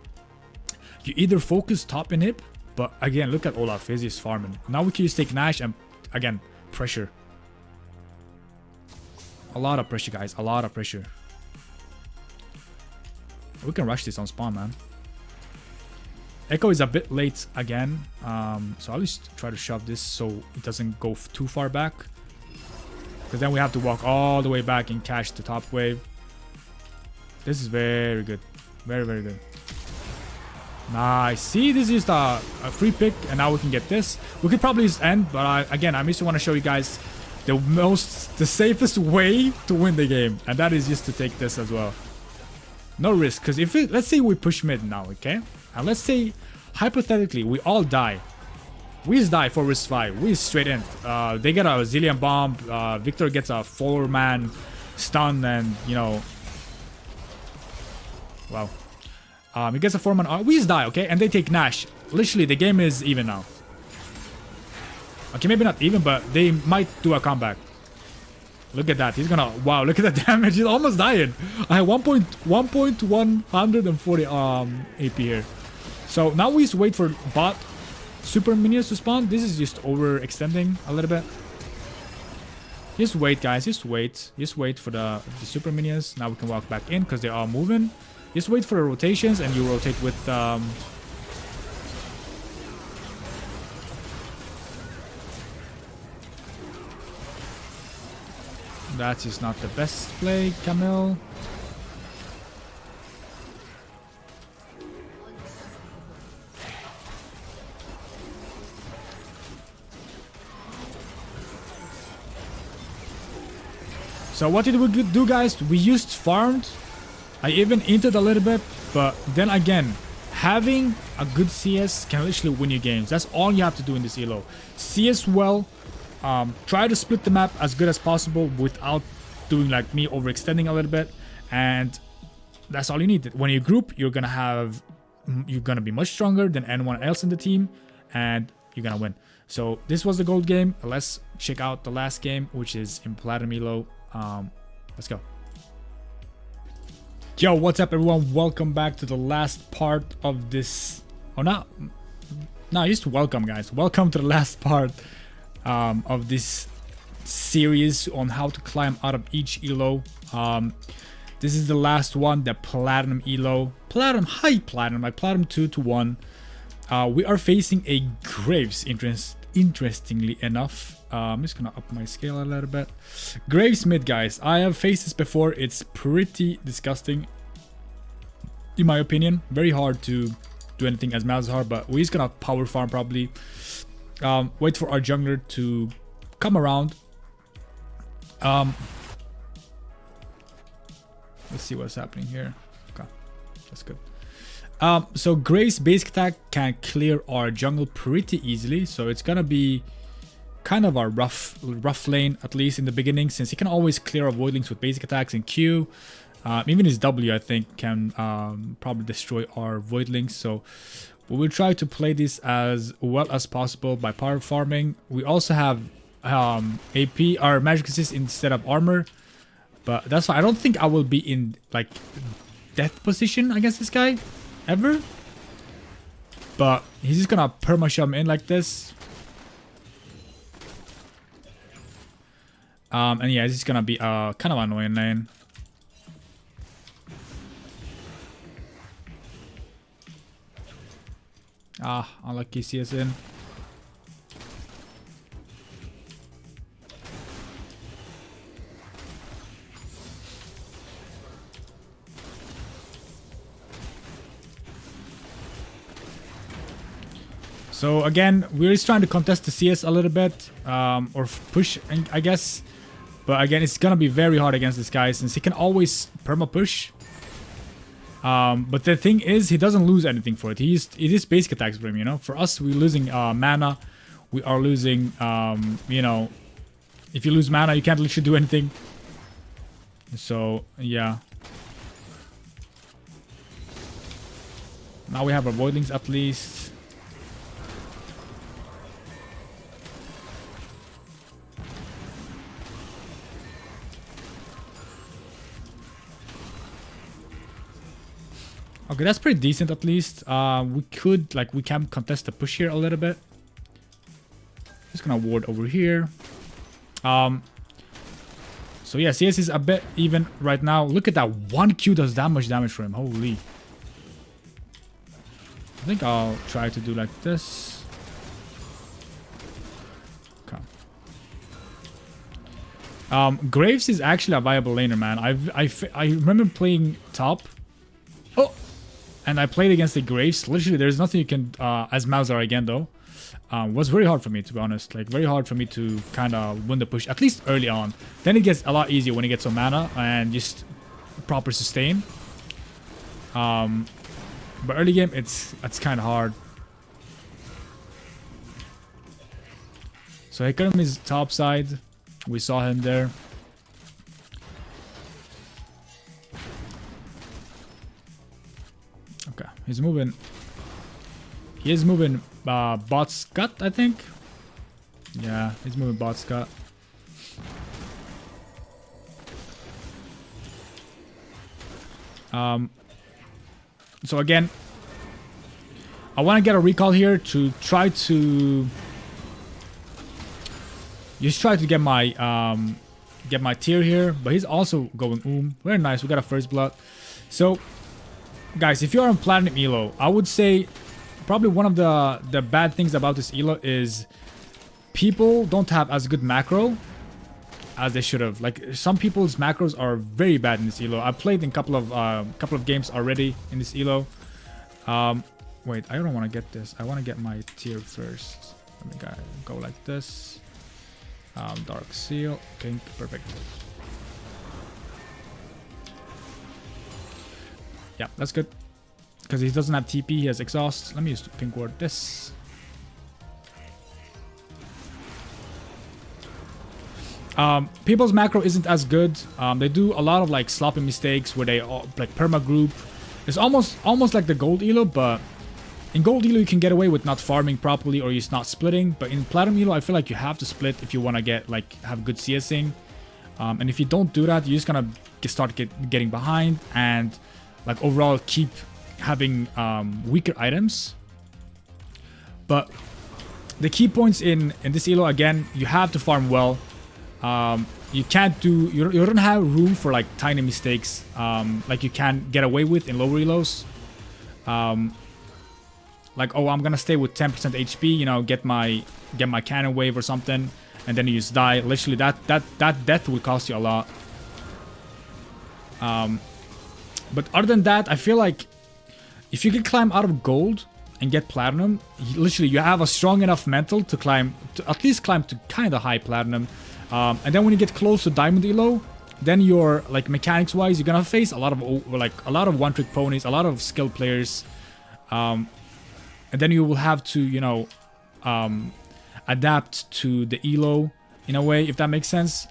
you either focus top inhib, but again, look at Olaf, he's just farming. Now we can just take Nash and again, pressure. A lot of pressure, guys, a lot of pressure. We can rush this on spawn, man. Echo is a bit late again, so I'll just try to shove this so it doesn't go too far back. Because then we have to walk all the way back and catch the top wave. This is very good. Very, very good. Nice. See, this is just a free pick, and now we can get this. We could probably just end, but again, I just want to show you guys the safest way to win the game, and that is just to take this as well. No risk, because if let's say we push mid now, okay, and let's say hypothetically we all die. We just die 4vs5. We just straight in. They get a zillion bomb. Victor gets a 4-man stun, and you know, wow. He gets a 4-man. We just die, okay? And they take Nash. Literally, the game is even now. Okay, maybe not even, but they might do a comeback. Look at that. He's gonna... Wow, look at the damage. He's almost dying. I have 1.140 AP here. So now we just wait for bot super minions to spawn. This is just overextending a little bit. Just wait, guys. Just wait. Just wait for the super minions. Now we can walk back in because they are moving. Just wait for the rotations, and you rotate with that is not the best play, Camille. So what did we do, guys? We used farmed. I even inted a little bit, but then again, having a good CS can literally win you games. That's all you have to do in this elo. CS well, try to split the map as good as possible without doing like me, overextending a little bit, and that's all you need. When you group, you're gonna be much stronger than anyone else in the team, and you're gonna win. So this was the gold game. Let's check out the last game, which is in Platinum elo. Let's go. Yo, what's up, everyone? Welcome back to the last part of this. Oh, no, just welcome, guys. Welcome to the last part of this series on how to climb out of each elo. This is the last one, the Platinum elo. High Platinum, like Platinum 2 to 1. We are facing a Graves, interestingly enough. I'm just gonna up my scale a little bit. Graves mid, guys. I have faced this before. It's pretty disgusting, in my opinion. Very hard to do anything as Malzahar, but we're just gonna power farm probably. Wait for our jungler to come around. Let's see what's happening here. Okay, that's good. So Graves' basic attack can clear our jungle pretty easily, so it's gonna be kind of a rough lane, at least in the beginning, since he can always clear our voidlings with basic attacks and Q. Even his W, I think, can probably destroy our voidlings. So we will try to play this as well as possible by power farming. We also have AP, or magic assist instead of armor, but that's fine. I don't think I will be in like death position against this guy ever, but he's just gonna perma shove him in like this. And yeah, this is gonna be kind of annoying lane. Unlucky CS in. So again, we're just trying to contest the CS a little bit, or push, I guess. But again, it's gonna be very hard against this guy since he can always perma push. But the thing is, he doesn't lose anything for it. It is basic attacks for him, you know. For us, we're losing mana. We are losing, you know, if you lose mana, you can't literally do anything. So yeah. Now we have our voidlings at least. Okay, that's pretty decent at least. We can contest the push here a little bit. Just gonna ward over here. So yeah, CS is a bit even right now. Look at that, 1 Q does that much damage for him. Holy. I think I'll try to do like this. Okay. Graves is actually a viable laner, man. I remember playing top. Oh! and I played against the Graves. Literally, there's nothing you can, as Malzahar again though, was very hard for me, to be honest. Like, very hard for me to kind of win the push, at least early on. Then it gets a lot easier when you get some mana and just proper sustain. But early game, it's kind of hard. So Hikarim is top side. We saw him there. Okay, he's moving. He is moving bot Scott, I think. Yeah, he's moving bot Scott. So again, I want to get a recall here to try to just try to get my tier here, but he's also going very nice. We got a first blood. So guys, if you're on platinum elo, I would say probably one of the bad things about this elo is people don't have as good macro as they should have. Like, some people's macros are very bad in this elo. I played in a couple of games already in this elo. Wait, I don't want to get this. I want to get my tier first. Let me go like this. Dark seal, pink, perfect. Yeah, that's good. Because he doesn't have TP, he has exhaust. Let me use pink ward this. People's macro isn't as good. They do a lot of like sloppy mistakes where they like perma group. It's almost like the gold elo, but in gold elo you can get away with not farming properly or just not splitting. But in platinum elo, I feel like you have to split if you want to get like have good CSing. And if you don't do that, you're just gonna start getting behind and like overall keep having weaker items. But the key points in this elo, again, you have to farm well. You can't do, you don't have room for like tiny mistakes like you can get away with in lower elos. Like, oh, I'm gonna stay with 10% HP, you know, get my cannon wave or something, and then you just die. Literally, that death will cost you a lot. But other than that, I feel like if you can climb out of gold and get platinum, literally you have a strong enough mental to climb, to at least climb to kind of high platinum. And then when you get close to diamond elo, then you're like mechanics wise, you're gonna face a lot of one trick ponies, a lot of skilled players. And then you will have to, you know, adapt to the elo in a way, if that makes sense.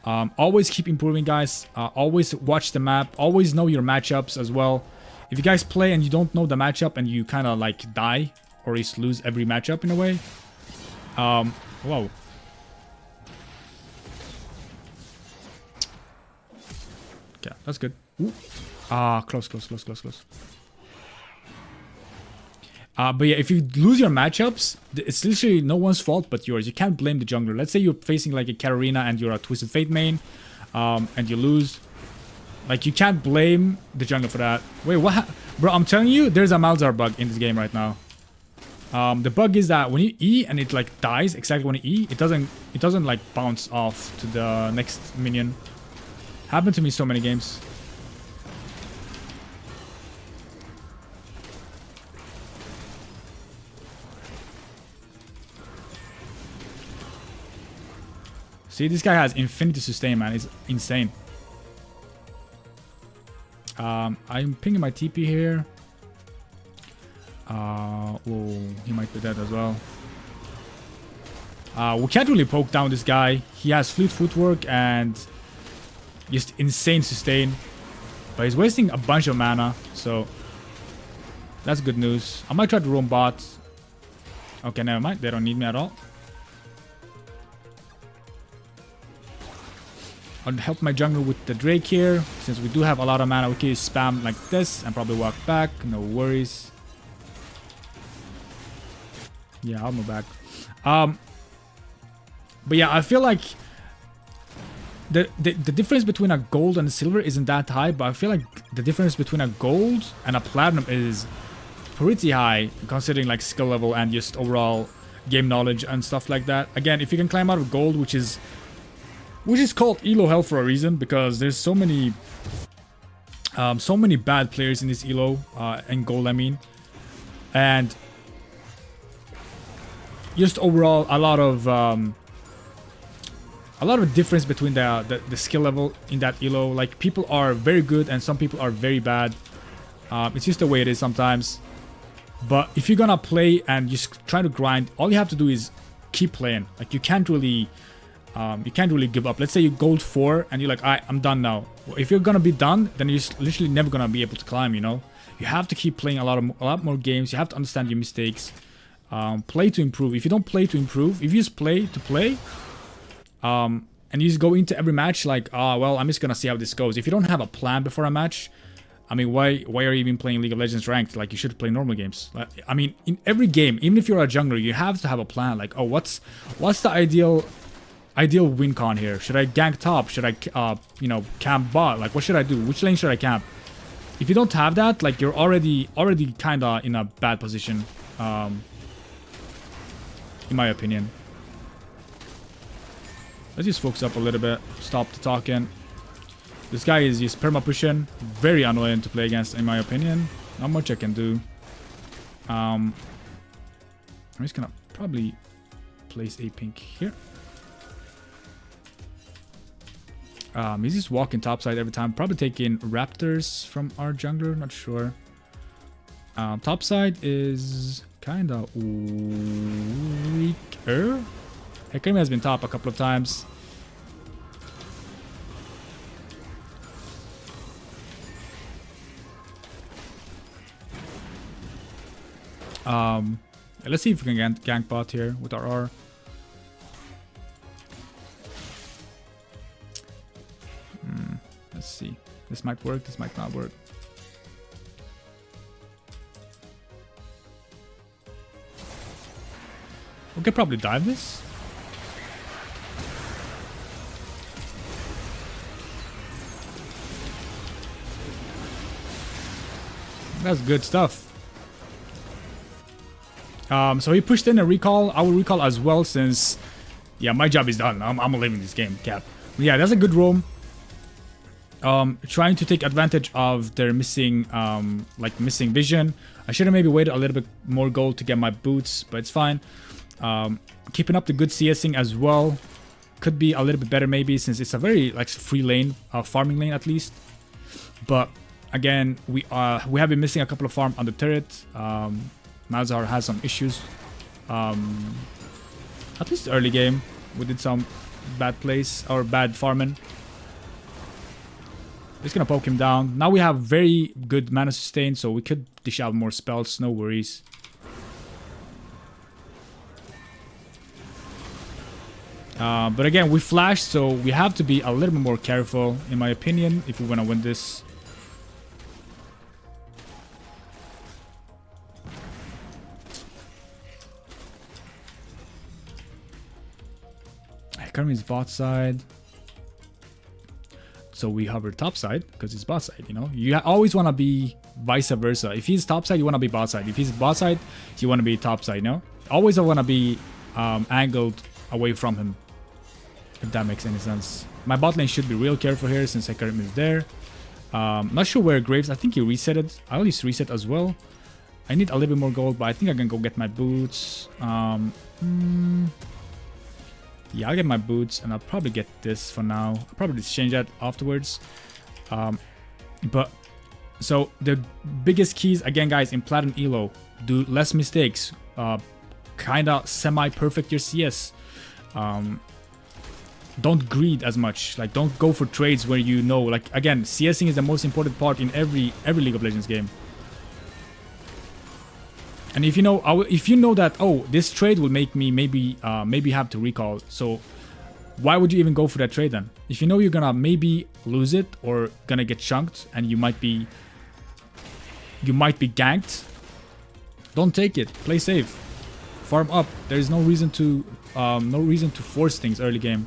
Always keep improving, guys. Always watch the map. Always know your matchups as well. If you guys play and you don't know the matchup and you kind of like die or just lose every matchup in a way. Whoa. Okay, that's good. Ooh. Close. But yeah, if you lose your matchups, it's literally no one's fault but yours. You can't blame the jungler. Let's say you're facing like a Katarina and you're a Twisted Fate main, and you lose. Like, you can't blame the jungler for that. Wait, what? Bro, I'm telling you, there's a Malzahar bug in this game right now. The bug is that when you E and it like dies exactly when you E, it doesn't like bounce off to the next minion. Happened to me so many games. See, this guy has infinity sustain, man. It's insane. I'm pinging my TP here. Oh, he might be dead as well. We can't really poke down this guy. He has fleet footwork and just insane sustain. But he's wasting a bunch of mana, so that's good news. I might try to roam bot. Okay, never mind. They don't need me at all. I'll help my jungler with the Drake here. Since we do have a lot of mana, we can spam like this and probably walk back. No worries. Yeah, I'll move back. But yeah, I feel like the difference between a gold and a silver isn't that high, but I feel like the difference between a gold and a platinum is pretty high, considering like skill level and just overall game knowledge and stuff like that. Again, if you can climb out of gold, which is called elo hell for a reason, because there's so many So many bad players in this elo and gold, I mean, and just overall a lot of difference between the skill level in that elo. Like, people are very good and some people are very bad. It's just the way it is sometimes. But if you're gonna play and just try to grind, all you have to do is keep playing. Like, you can't really give up. Let's say you gold 4 and you're like, I'm done now. If you're gonna be done, then you're just literally never gonna be able to climb, you know? You have to keep playing a lot more games. You have to understand your mistakes. Play to improve. If you don't play to improve, if you just play to play, and you just go into every match like, well, I'm just gonna see how this goes. If you don't have a plan before a match, I mean, why are you even playing League of Legends ranked? Like, you should play normal games. Like, I mean, in every game, even if you're a jungler, you have to have a plan. Like, oh, what's the ideal win con here? Should I gank top? Should I, you know, camp bot? Like, what should I do? Which lane should I camp? If you don't have that, like, you're already kind of in a bad position, in my opinion. Let's just focus up a little bit. Stop the talking. This guy is just perma pushing. Very annoying to play against, in my opinion. Not much I can do. I'm just gonna probably place a pink here. He's just walking topside every time. Probably taking raptors from our jungler. Not sure. Topside is kind of weaker. Hekami has been top a couple of times. Let's see if we can gank bot here with our R. Let's see. This might work, this might not work. We could probably dive this. That's good stuff. So he pushed in a recall. I will recall as well since, yeah, my job is done. I'm leaving this game, cap. Yeah, that's a good roam. Trying to take advantage of their missing vision. I should have maybe waited a little bit more gold to get my boots, but it's fine. Keeping up the good CSing as well. Could be a little bit better maybe since it's a very like free lane, farming lane at least. But again, we have been missing a couple of farm on the turret. Malzahar has some issues. At least early game, we did some bad plays or bad farming. Just gonna poke him down. Now we have very good mana sustain, so we could dish out more spells, no worries. But again, we flashed, so we have to be a little bit more careful, in my opinion, if we want to win this. Kermit's bot side. So we hover top side because it's bot side, you know. You always want to be vice versa. If he's top side, you want to be bot side. If he's bot side, you want to be top side, you know. Always want to be angled away from him, if that makes any sense. My bot lane should be real careful here since Hekarim is there. Not sure where Graves, I think he reset it. I always reset as well. I need a little bit more gold, but I think I can go get my boots. Yeah, I'll get my boots and I'll probably get this for now. I'll probably change that afterwards. But so the biggest keys again, guys, in Platinum Elo, do less mistakes. Kinda semi-perfect your CS. Don't greed as much. Like, don't go for trades where you know. Like, again, CSing is the most important part in every League of Legends game. And if you know that, oh, this trade will make me maybe have to recall, so why would you even go for that trade then? If you know you're gonna maybe lose it or gonna get chunked and you might be ganked, don't take it. Play safe, farm up. There is no reason to force things early game.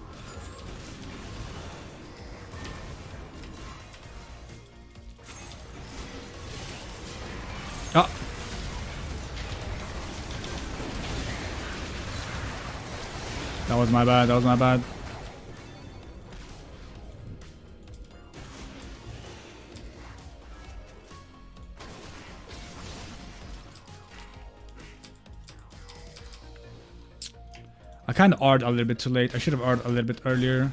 Ah. That was my bad, that was my bad. I kind of R'd a little bit too late. I should have R'd a little bit earlier.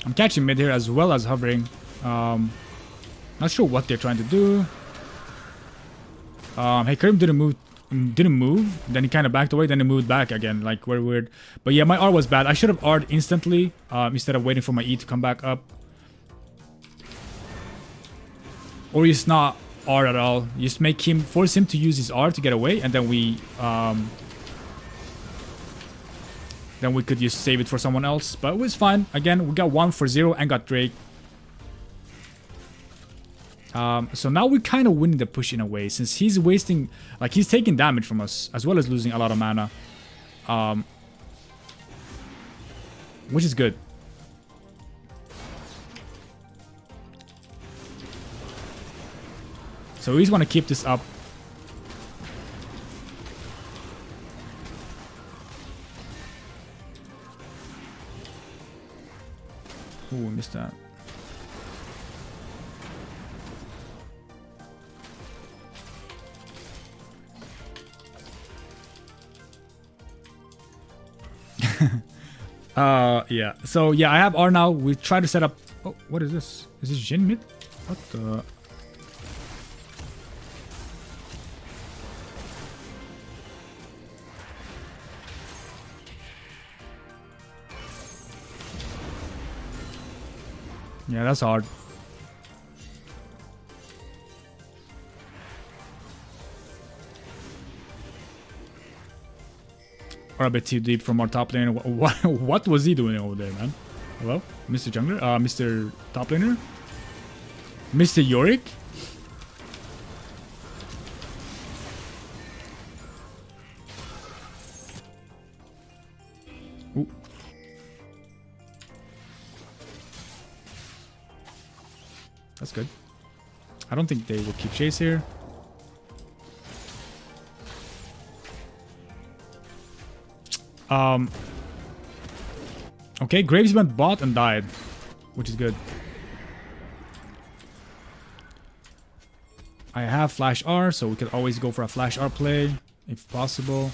I'm catching mid here as well as hovering. Not sure what they're trying to do. Hey, Karim didn't move. Then he kind of backed away. Then he moved back again. Like, very weird. But yeah, my R was bad. I should have R'd instantly instead of waiting for my E to come back up. Or just not R at all. You just make him, force him to use his R to get away, and then we could just save it for someone else. But it was fine. Again, we got 1 for 0 and got Drake. So now we're kind of winning the push in a way, since he's wasting, like, he's taking damage from us as well as losing a lot of mana, which is good. So we just want to keep this up. Ooh, missed that. Yeah. So yeah, I have R now. We try to set up. Oh, what is this? Is this Jhin mid? What the? Yeah, that's hard. Or a bit too deep from our top laner. What was he doing over there, man? Hello? Mr. Jungler? Mr. Top laner? Mr. Yorick? Ooh. That's good. I don't think they will keep chase here. Okay, Graves went bot and died, which is good. I have Flash R, so we could always go for a Flash R play, if possible.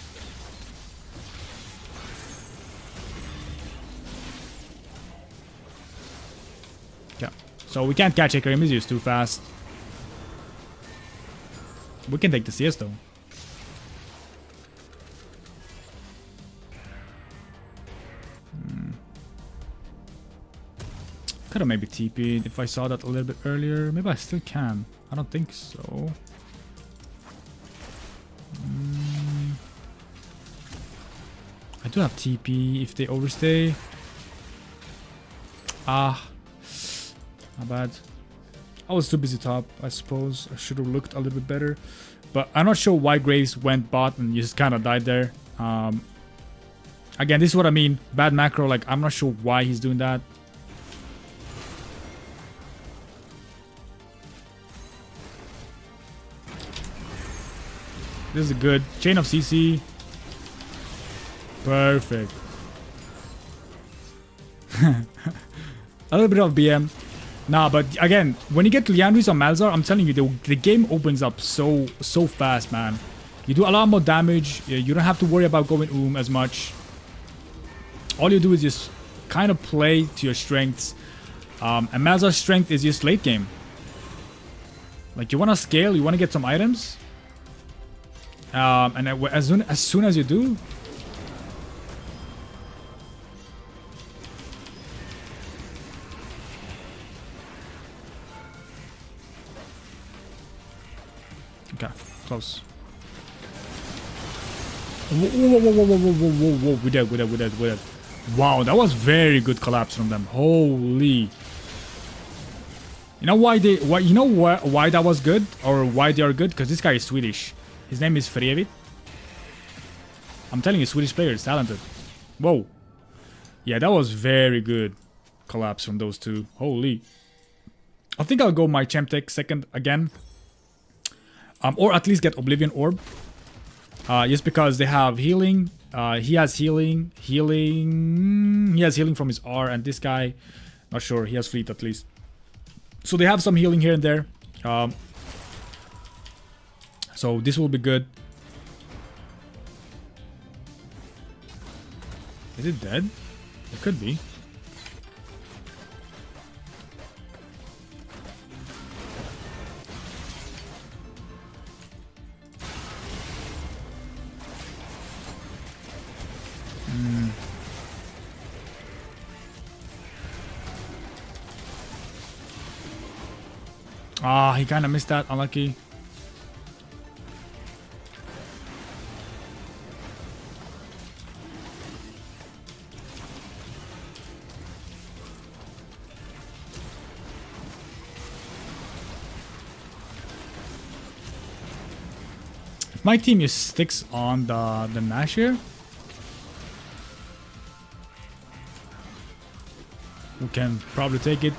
Yeah, so we can't catch Karim, he's too fast. We can take the CS though. Could have maybe TP'd if I saw that a little bit earlier. Maybe I still can. I don't think so. I do have TP if they overstay. Ah, not bad. I was too busy top, I suppose. I should have looked a little bit better. But I'm not sure why Graves went bot and just kind of died there. Again, this is what I mean. Bad macro. Like, I'm not sure why he's doing that. This is a good chain of CC. Perfect. A little bit of BM. Nah, but again, when you get to Liandry's or Malzahar, I'm telling you, the game opens up so fast, man. You do a lot more damage. You don't have to worry about going as much. All you do is just kind of play to your strengths. And Malzahar's strength is just late game. Like, you want to scale, you want to get some items. And as soon as you do, okay, close. Whoa, we're dead. Wow, that was very good collapse from them. Holy. You know why why that was good, or why they are good? Because this guy is Swedish. His name is Frevit. I'm telling you, Swedish player is talented. Whoa. Yeah, that was very good collapse from those two. Holy. I think I'll go my Chemtech second again. Or at least get Oblivion Orb. Just because they have healing. He has healing. He has healing from his R, and this guy, not sure, he has fleet at least. So they have some healing here and there. So this will be good. Is it dead? It could be. Ah, he kind of missed that. Unlucky. If my team just sticks on the Nash here, we can probably take it.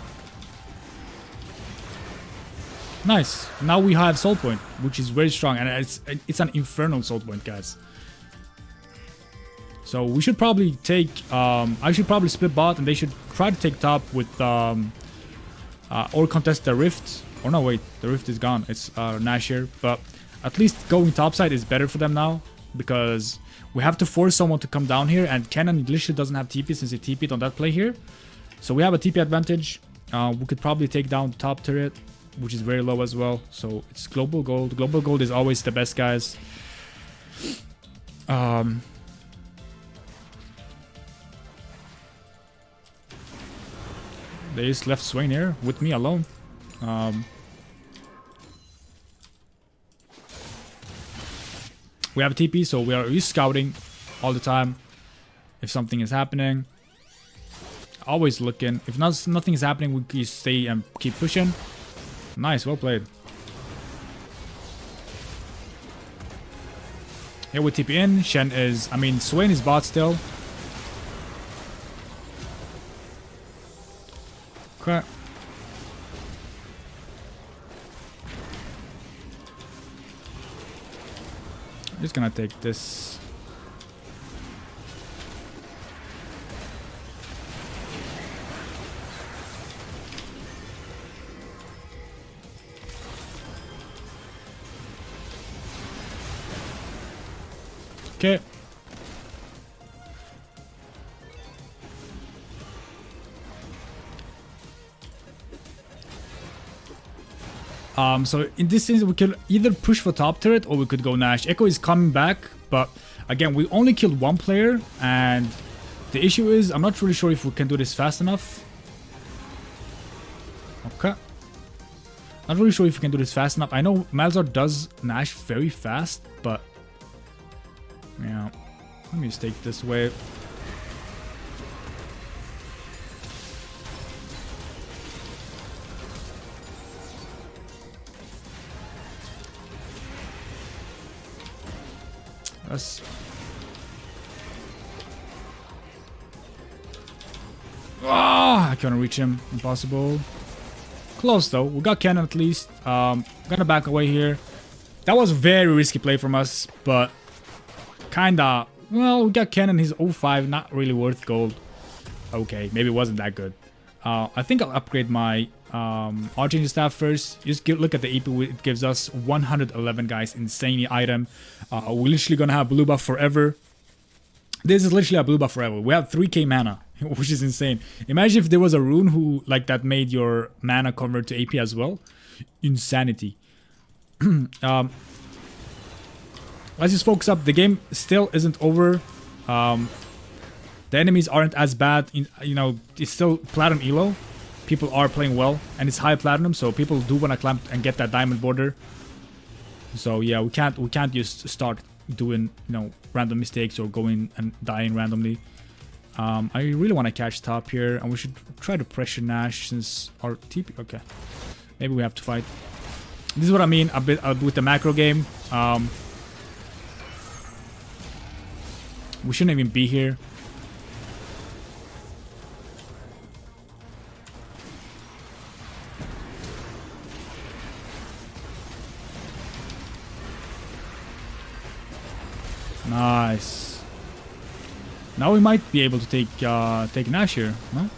Nice. Now we have soul point, which is very strong, and it's an infernal soul point, guys. So we should probably take. I should probably split bot, and they should try to take top with or contest the rift. Or no, wait, the rift is gone. It's Nash here, but at least going topside is better for them now because we have to force someone to come down here, and Kennen literally doesn't have TP since he TP'd on that play here. So we have a TP advantage. We could probably take down the top turret, which is very low as well. So it's global gold. Global gold is always the best, guys. They just left Swain here with me alone. We have a TP, so we are scouting all the time if something is happening. Always looking. If nothing is happening, we can stay and keep pushing. Nice, well played. Here we TP in. Shen is, Swain is bot still. Okay. I'm just gonna take this. Okay. So in this instance, we could either push for top turret or we could go Nash. Echo is coming back, but again, we only killed one player, and the issue is I'm not really sure if we can do this fast enough. Okay. Not really sure if we can do this fast enough. I know Malzahar does Nash very fast, but yeah. Let me just take this wave. That's... I couldn't reach him. Impossible. Close though. We got Kennen at least. Gonna back away here. That was a very risky play from us, but kinda... Well, we got Kennen. He's 05. Not really worth gold. Okay, maybe it wasn't that good. I think I'll upgrade my Archangel Staff first. Just look at the EP. It gives us 111, guys. Insane item. We're literally gonna have blue buff forever. This is literally a blue buff forever. We have 3k mana, which is insane. Imagine if there was a rune who like that made your mana convert to AP as well. Insanity. Let's just focus up. The game still isn't over. The enemies aren't as bad. You know, it's still platinum elo. People are playing well, and it's high platinum, so people do want to climb and get that diamond border. So yeah, we can't just start doing, you know, random mistakes or going and dying randomly. I really want to catch top here, and we should try to pressure Nash since our TP. Okay, maybe we have to fight. This is what I mean a bit with the macro game. We shouldn't even be here. Nice. Now we might be able to take Nash here, no?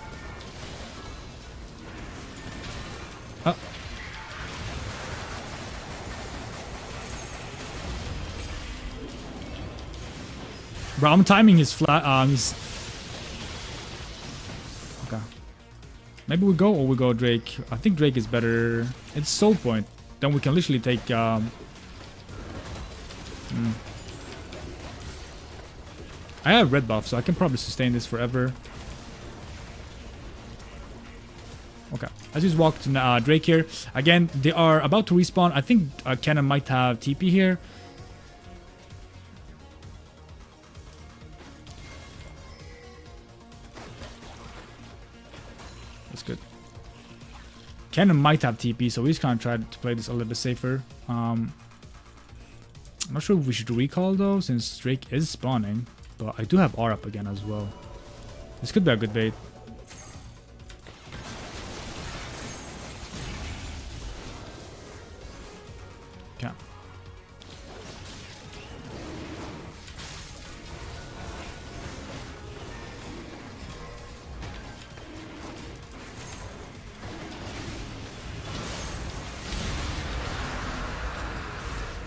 Bro, I'm timing his flat. His... Okay. Maybe we go or we go Drake. I think Drake is better. It's soul point. Then we can literally take. I have red buff, so I can probably sustain this forever. Okay, I just walked to Drake here. Again, they are about to respawn. I think Cannon might have TP here. That's good. Cannon might have TP, so he's gonna try to play this a little bit safer. I'm not sure if we should recall though, since Drake is spawning. But I do have R up again as well. This could be a good bait. Okay.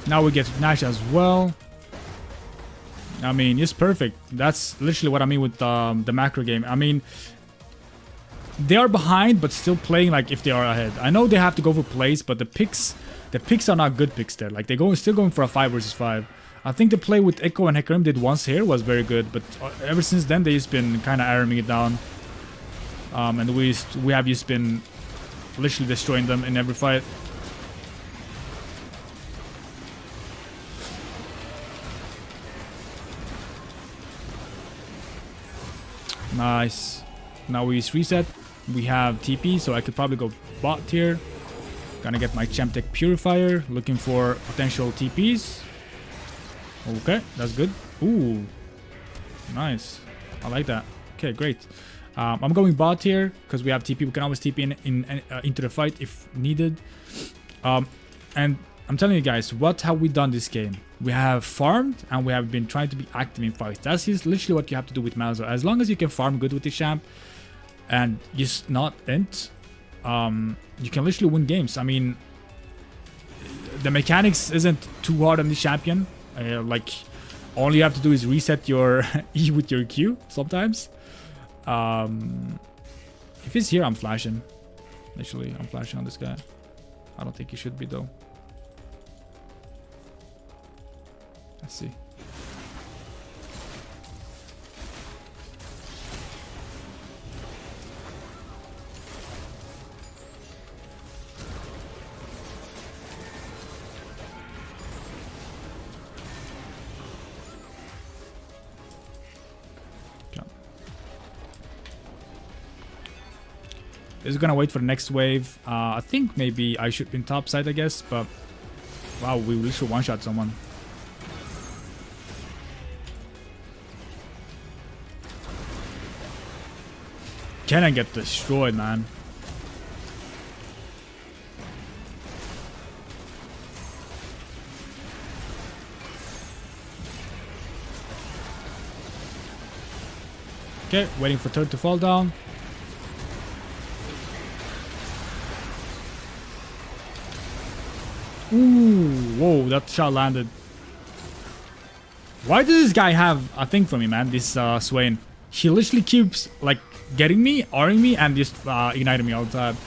Now we get Nash as well. I mean, it's perfect. That's literally what I mean with the macro game. I mean, they are behind, but still playing like if they are ahead. I know they have to go for plays, but the picks are not good picks there. Like they're still going for a 5 versus 5. I think the play with Echo and Hecarim did once here was very good, but ever since then they've just been kind of airing it down. And we have just been literally destroying them in every fight. Nice. Now we just reset. We have TP, so I could probably go bot here. Gonna get my Champ Tech Purifier. Looking for potential TPs. Okay, that's good. Ooh. Nice. I like that. Okay, great. I'm going bot here because we have TP. We can always TP into the fight if needed. And I'm telling you guys, what have we done this game? We have farmed and we have been trying to be active in fights. That's just literally what you have to do with Malzahar. As long as you can farm good with the champ and just not int, you can literally win games. I mean, the mechanics isn't too hard on the champion. Like, all you have to do is reset your E with your Q sometimes. If he's here, I'm flashing. Literally, I'm flashing on this guy. I don't think he should be though. Let's see. Okay. This is gonna wait for the next wave. I think maybe I should be in top side, I guess, but wow, we literally one-shot someone. Can I get destroyed, man? Okay, waiting for turret to fall down. Ooh, whoa, that shot landed. Why does this guy have a thing for me, man? This Swain. He literally keeps like getting me, R'ing me, and just igniting me all the time.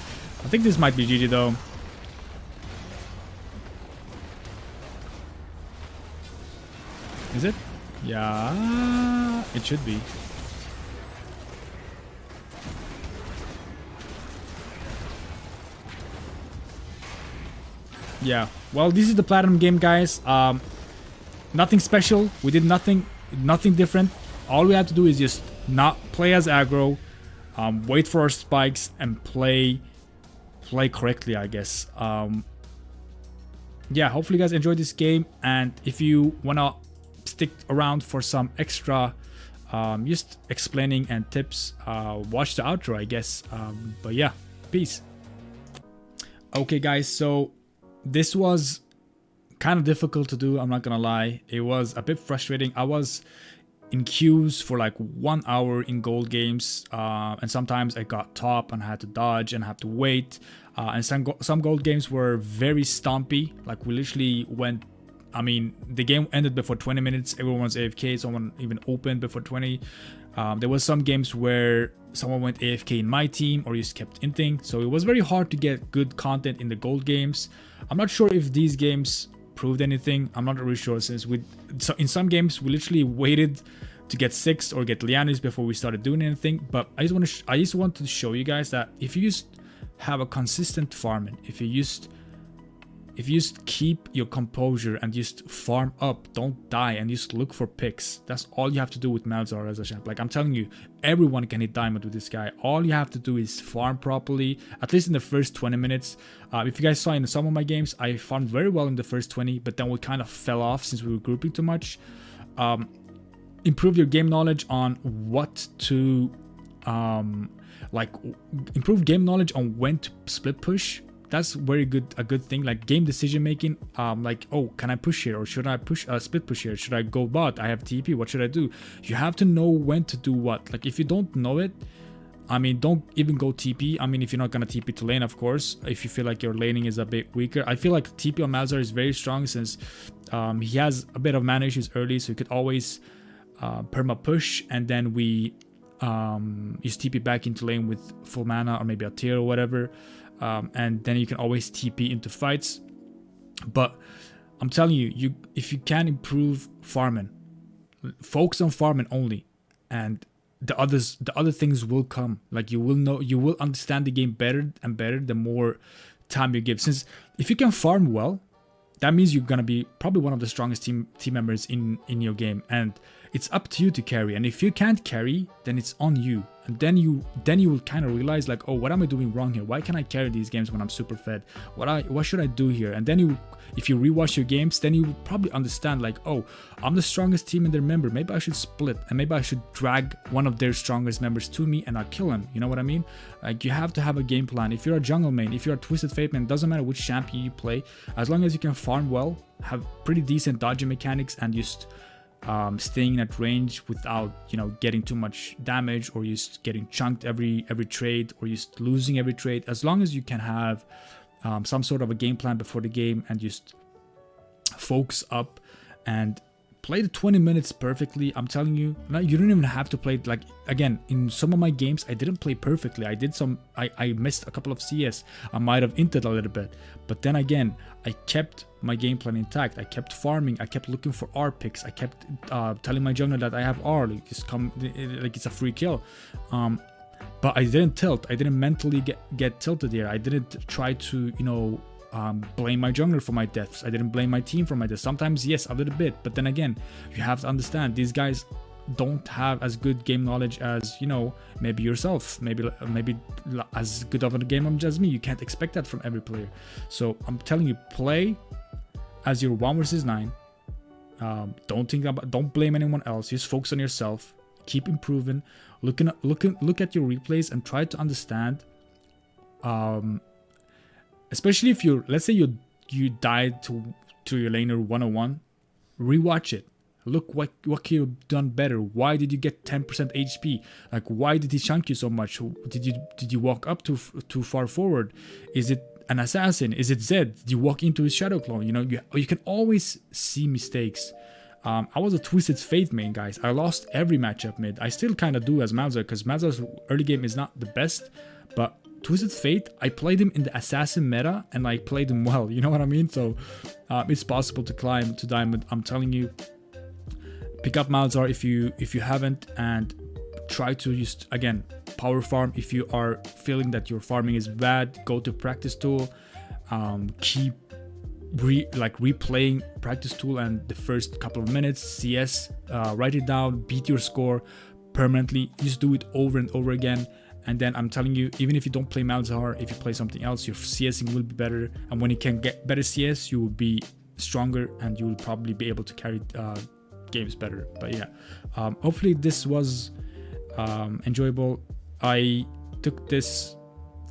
I think this might be GG though. Is it? Yeah, it should be. Yeah, well, this is the platinum game, guys. Nothing special. We did nothing different. All we have to do is just not play as aggro, wait for our spikes, and play correctly, I guess. Yeah, hopefully you guys enjoyed this game, and if you wanna stick around for some extra just explaining and tips, watch the outro, I guess. But yeah, peace. Okay, guys, so this was kind of difficult to do, I'm not gonna lie. It was a bit frustrating. I was in queues for like 1 hour in gold games, and sometimes I got top and I had to dodge and have to wait, and some gold games were very stompy. Like we literally went I mean, the game ended before 20 minutes. Everyone was AFK. Someone even opened before 20. There was some games where someone went AFK in my team or just kept inting. So it was very hard to get good content in the gold games. I'm not sure if these games proved anything. I'm not really sure, since in some games we literally waited to get 6 or get Lianis before we started doing anything. But I just wanted to show you guys that if you just have a consistent farming, if you just keep your composure and just farm up, don't die, and just look for picks. That's all you have to do with Malzahar as a champ. Like, I'm telling you, everyone can hit diamond with this guy. All you have to do is farm properly, at least in the first 20 minutes. If you guys saw in some of my games, I farmed very well in the first 20, but then we kind of fell off since we were grouping too much. Improve your game knowledge on what to, improve game knowledge on when to split push. That's very good, a good thing. Like game decision making, like, oh, can I push here, or should I push split push here? Should I go bot? I have TP, what should I do? You have to know when to do what. Like, if you don't know it, I mean, don't even go TP. I mean, if you're not gonna TP to lane, of course. If you feel like your laning is a bit weaker, I feel like TP on Malzahar is very strong, since he has a bit of mana issues early, so you could always perma push, and then we use TP back into lane with full mana, or maybe a tier or whatever. And then you can always TP into fights. But I'm telling you, if you can improve farming, focus on farming only, and the other things will come. Like, you will understand the game better and better the more time you give. Since if you can farm well, that means you're gonna be probably one of the strongest team members in your game, and it's up to you to carry. And if you can't carry, then it's on you. And then you will kind of realize, like, oh, what am I doing wrong here? Why can't I carry these games when I'm super fed? What should I do here? And then if you rewatch your games, then you will probably understand, like, oh, I'm the strongest team in their member. Maybe I should split, and maybe I should drag one of their strongest members to me and I'll kill him. You know what I mean? Like, you have to have a game plan. If you're a jungle main, if you're a Twisted Fate main, doesn't matter which champion you play, as long as you can farm well, have pretty decent dodging mechanics, and just staying at range without, you know, getting too much damage, or just getting chunked every trade, or just losing every trade. As long as you can have some sort of a game plan before the game, and just focus up and play the 20 minutes perfectly. I'm telling you, you don't even have to play. Like, again, in some of my games I didn't play perfectly. I missed a couple of CS. I might have inted a little bit, but then again, I kept my game plan intact. I kept farming. I kept looking for R picks. I kept telling my jungler that I have R, like, just come, like, it's a free kill. But I didn't tilt. I didn't mentally get tilted here. I didn't try to, you know, blame my jungler for my deaths. I didn't blame my team for my deaths. Sometimes, yes, a little bit, but then again, you have to understand, these guys don't have as good game knowledge as, you know, maybe yourself, maybe as good of a game knowledge as me. You can't expect that from every player. So I'm telling you, play as your 1 versus 9. Don't blame anyone else. Just focus on yourself. Keep improving. Look at your replays and try to understand. Especially if let's say you died to your laner 101, rewatch it. Look what could you have done better. Why did you get 10% HP? Like, why did he chunk you so much? Did you walk up too far forward? Is it an assassin? Is it Zed? Did you walk into his shadow clone? You know, you can always see mistakes. I was a Twisted Fate main, guys. I lost every matchup mid. I still kind of do as Malzahar, because Malzahar's early game is not the best, but Twisted Fate, I played him in the assassin meta, and I played him well. You know what I mean? So it's possible to climb to diamond. I'm telling you, pick up Malzahar if you haven't, and try to just, again, power farm. If you are feeling that your farming is bad, go to practice tool. Keep replaying practice tool and the first couple of minutes. CS, write it down, beat your score permanently. Just do it over and over again. And then I'm telling you, even if you don't play Malzahar, if you play something else, your CSing will be better. And when you can get better CS, you will be stronger, and you will probably be able to carry games better. But yeah, hopefully this was enjoyable. I took this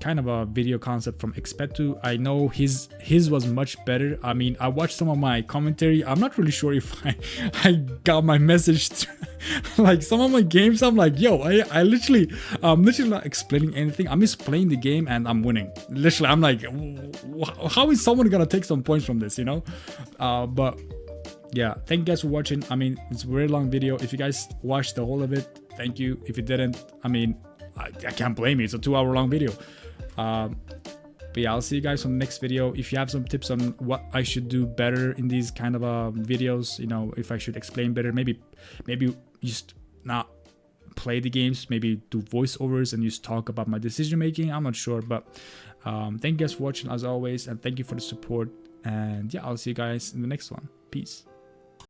kind of a video concept from Expetu. I know his was much better. I mean, I watched some of my commentary. I'm not really sure if I got my message like some of my games, I'm like, yo, I'm literally not explaining anything. I'm just playing the game and I'm winning. Literally, I'm like, how is someone gonna take some points from this, you know? But yeah, thank you guys for watching. I mean, it's a very long video. If you guys watched the whole of it, thank you. If you didn't, I mean, I can't blame you. It's a 2-hour long video. But yeah, I'll see you guys on the next video. If you have some tips on what I should do better in these kind of videos, you know, if I should explain better, maybe just not play the games, maybe do voiceovers and just talk about my decision making. I'm not sure, but thank you guys for watching as always, and thank you for the support. And yeah, I'll see you guys in the next one. Peace.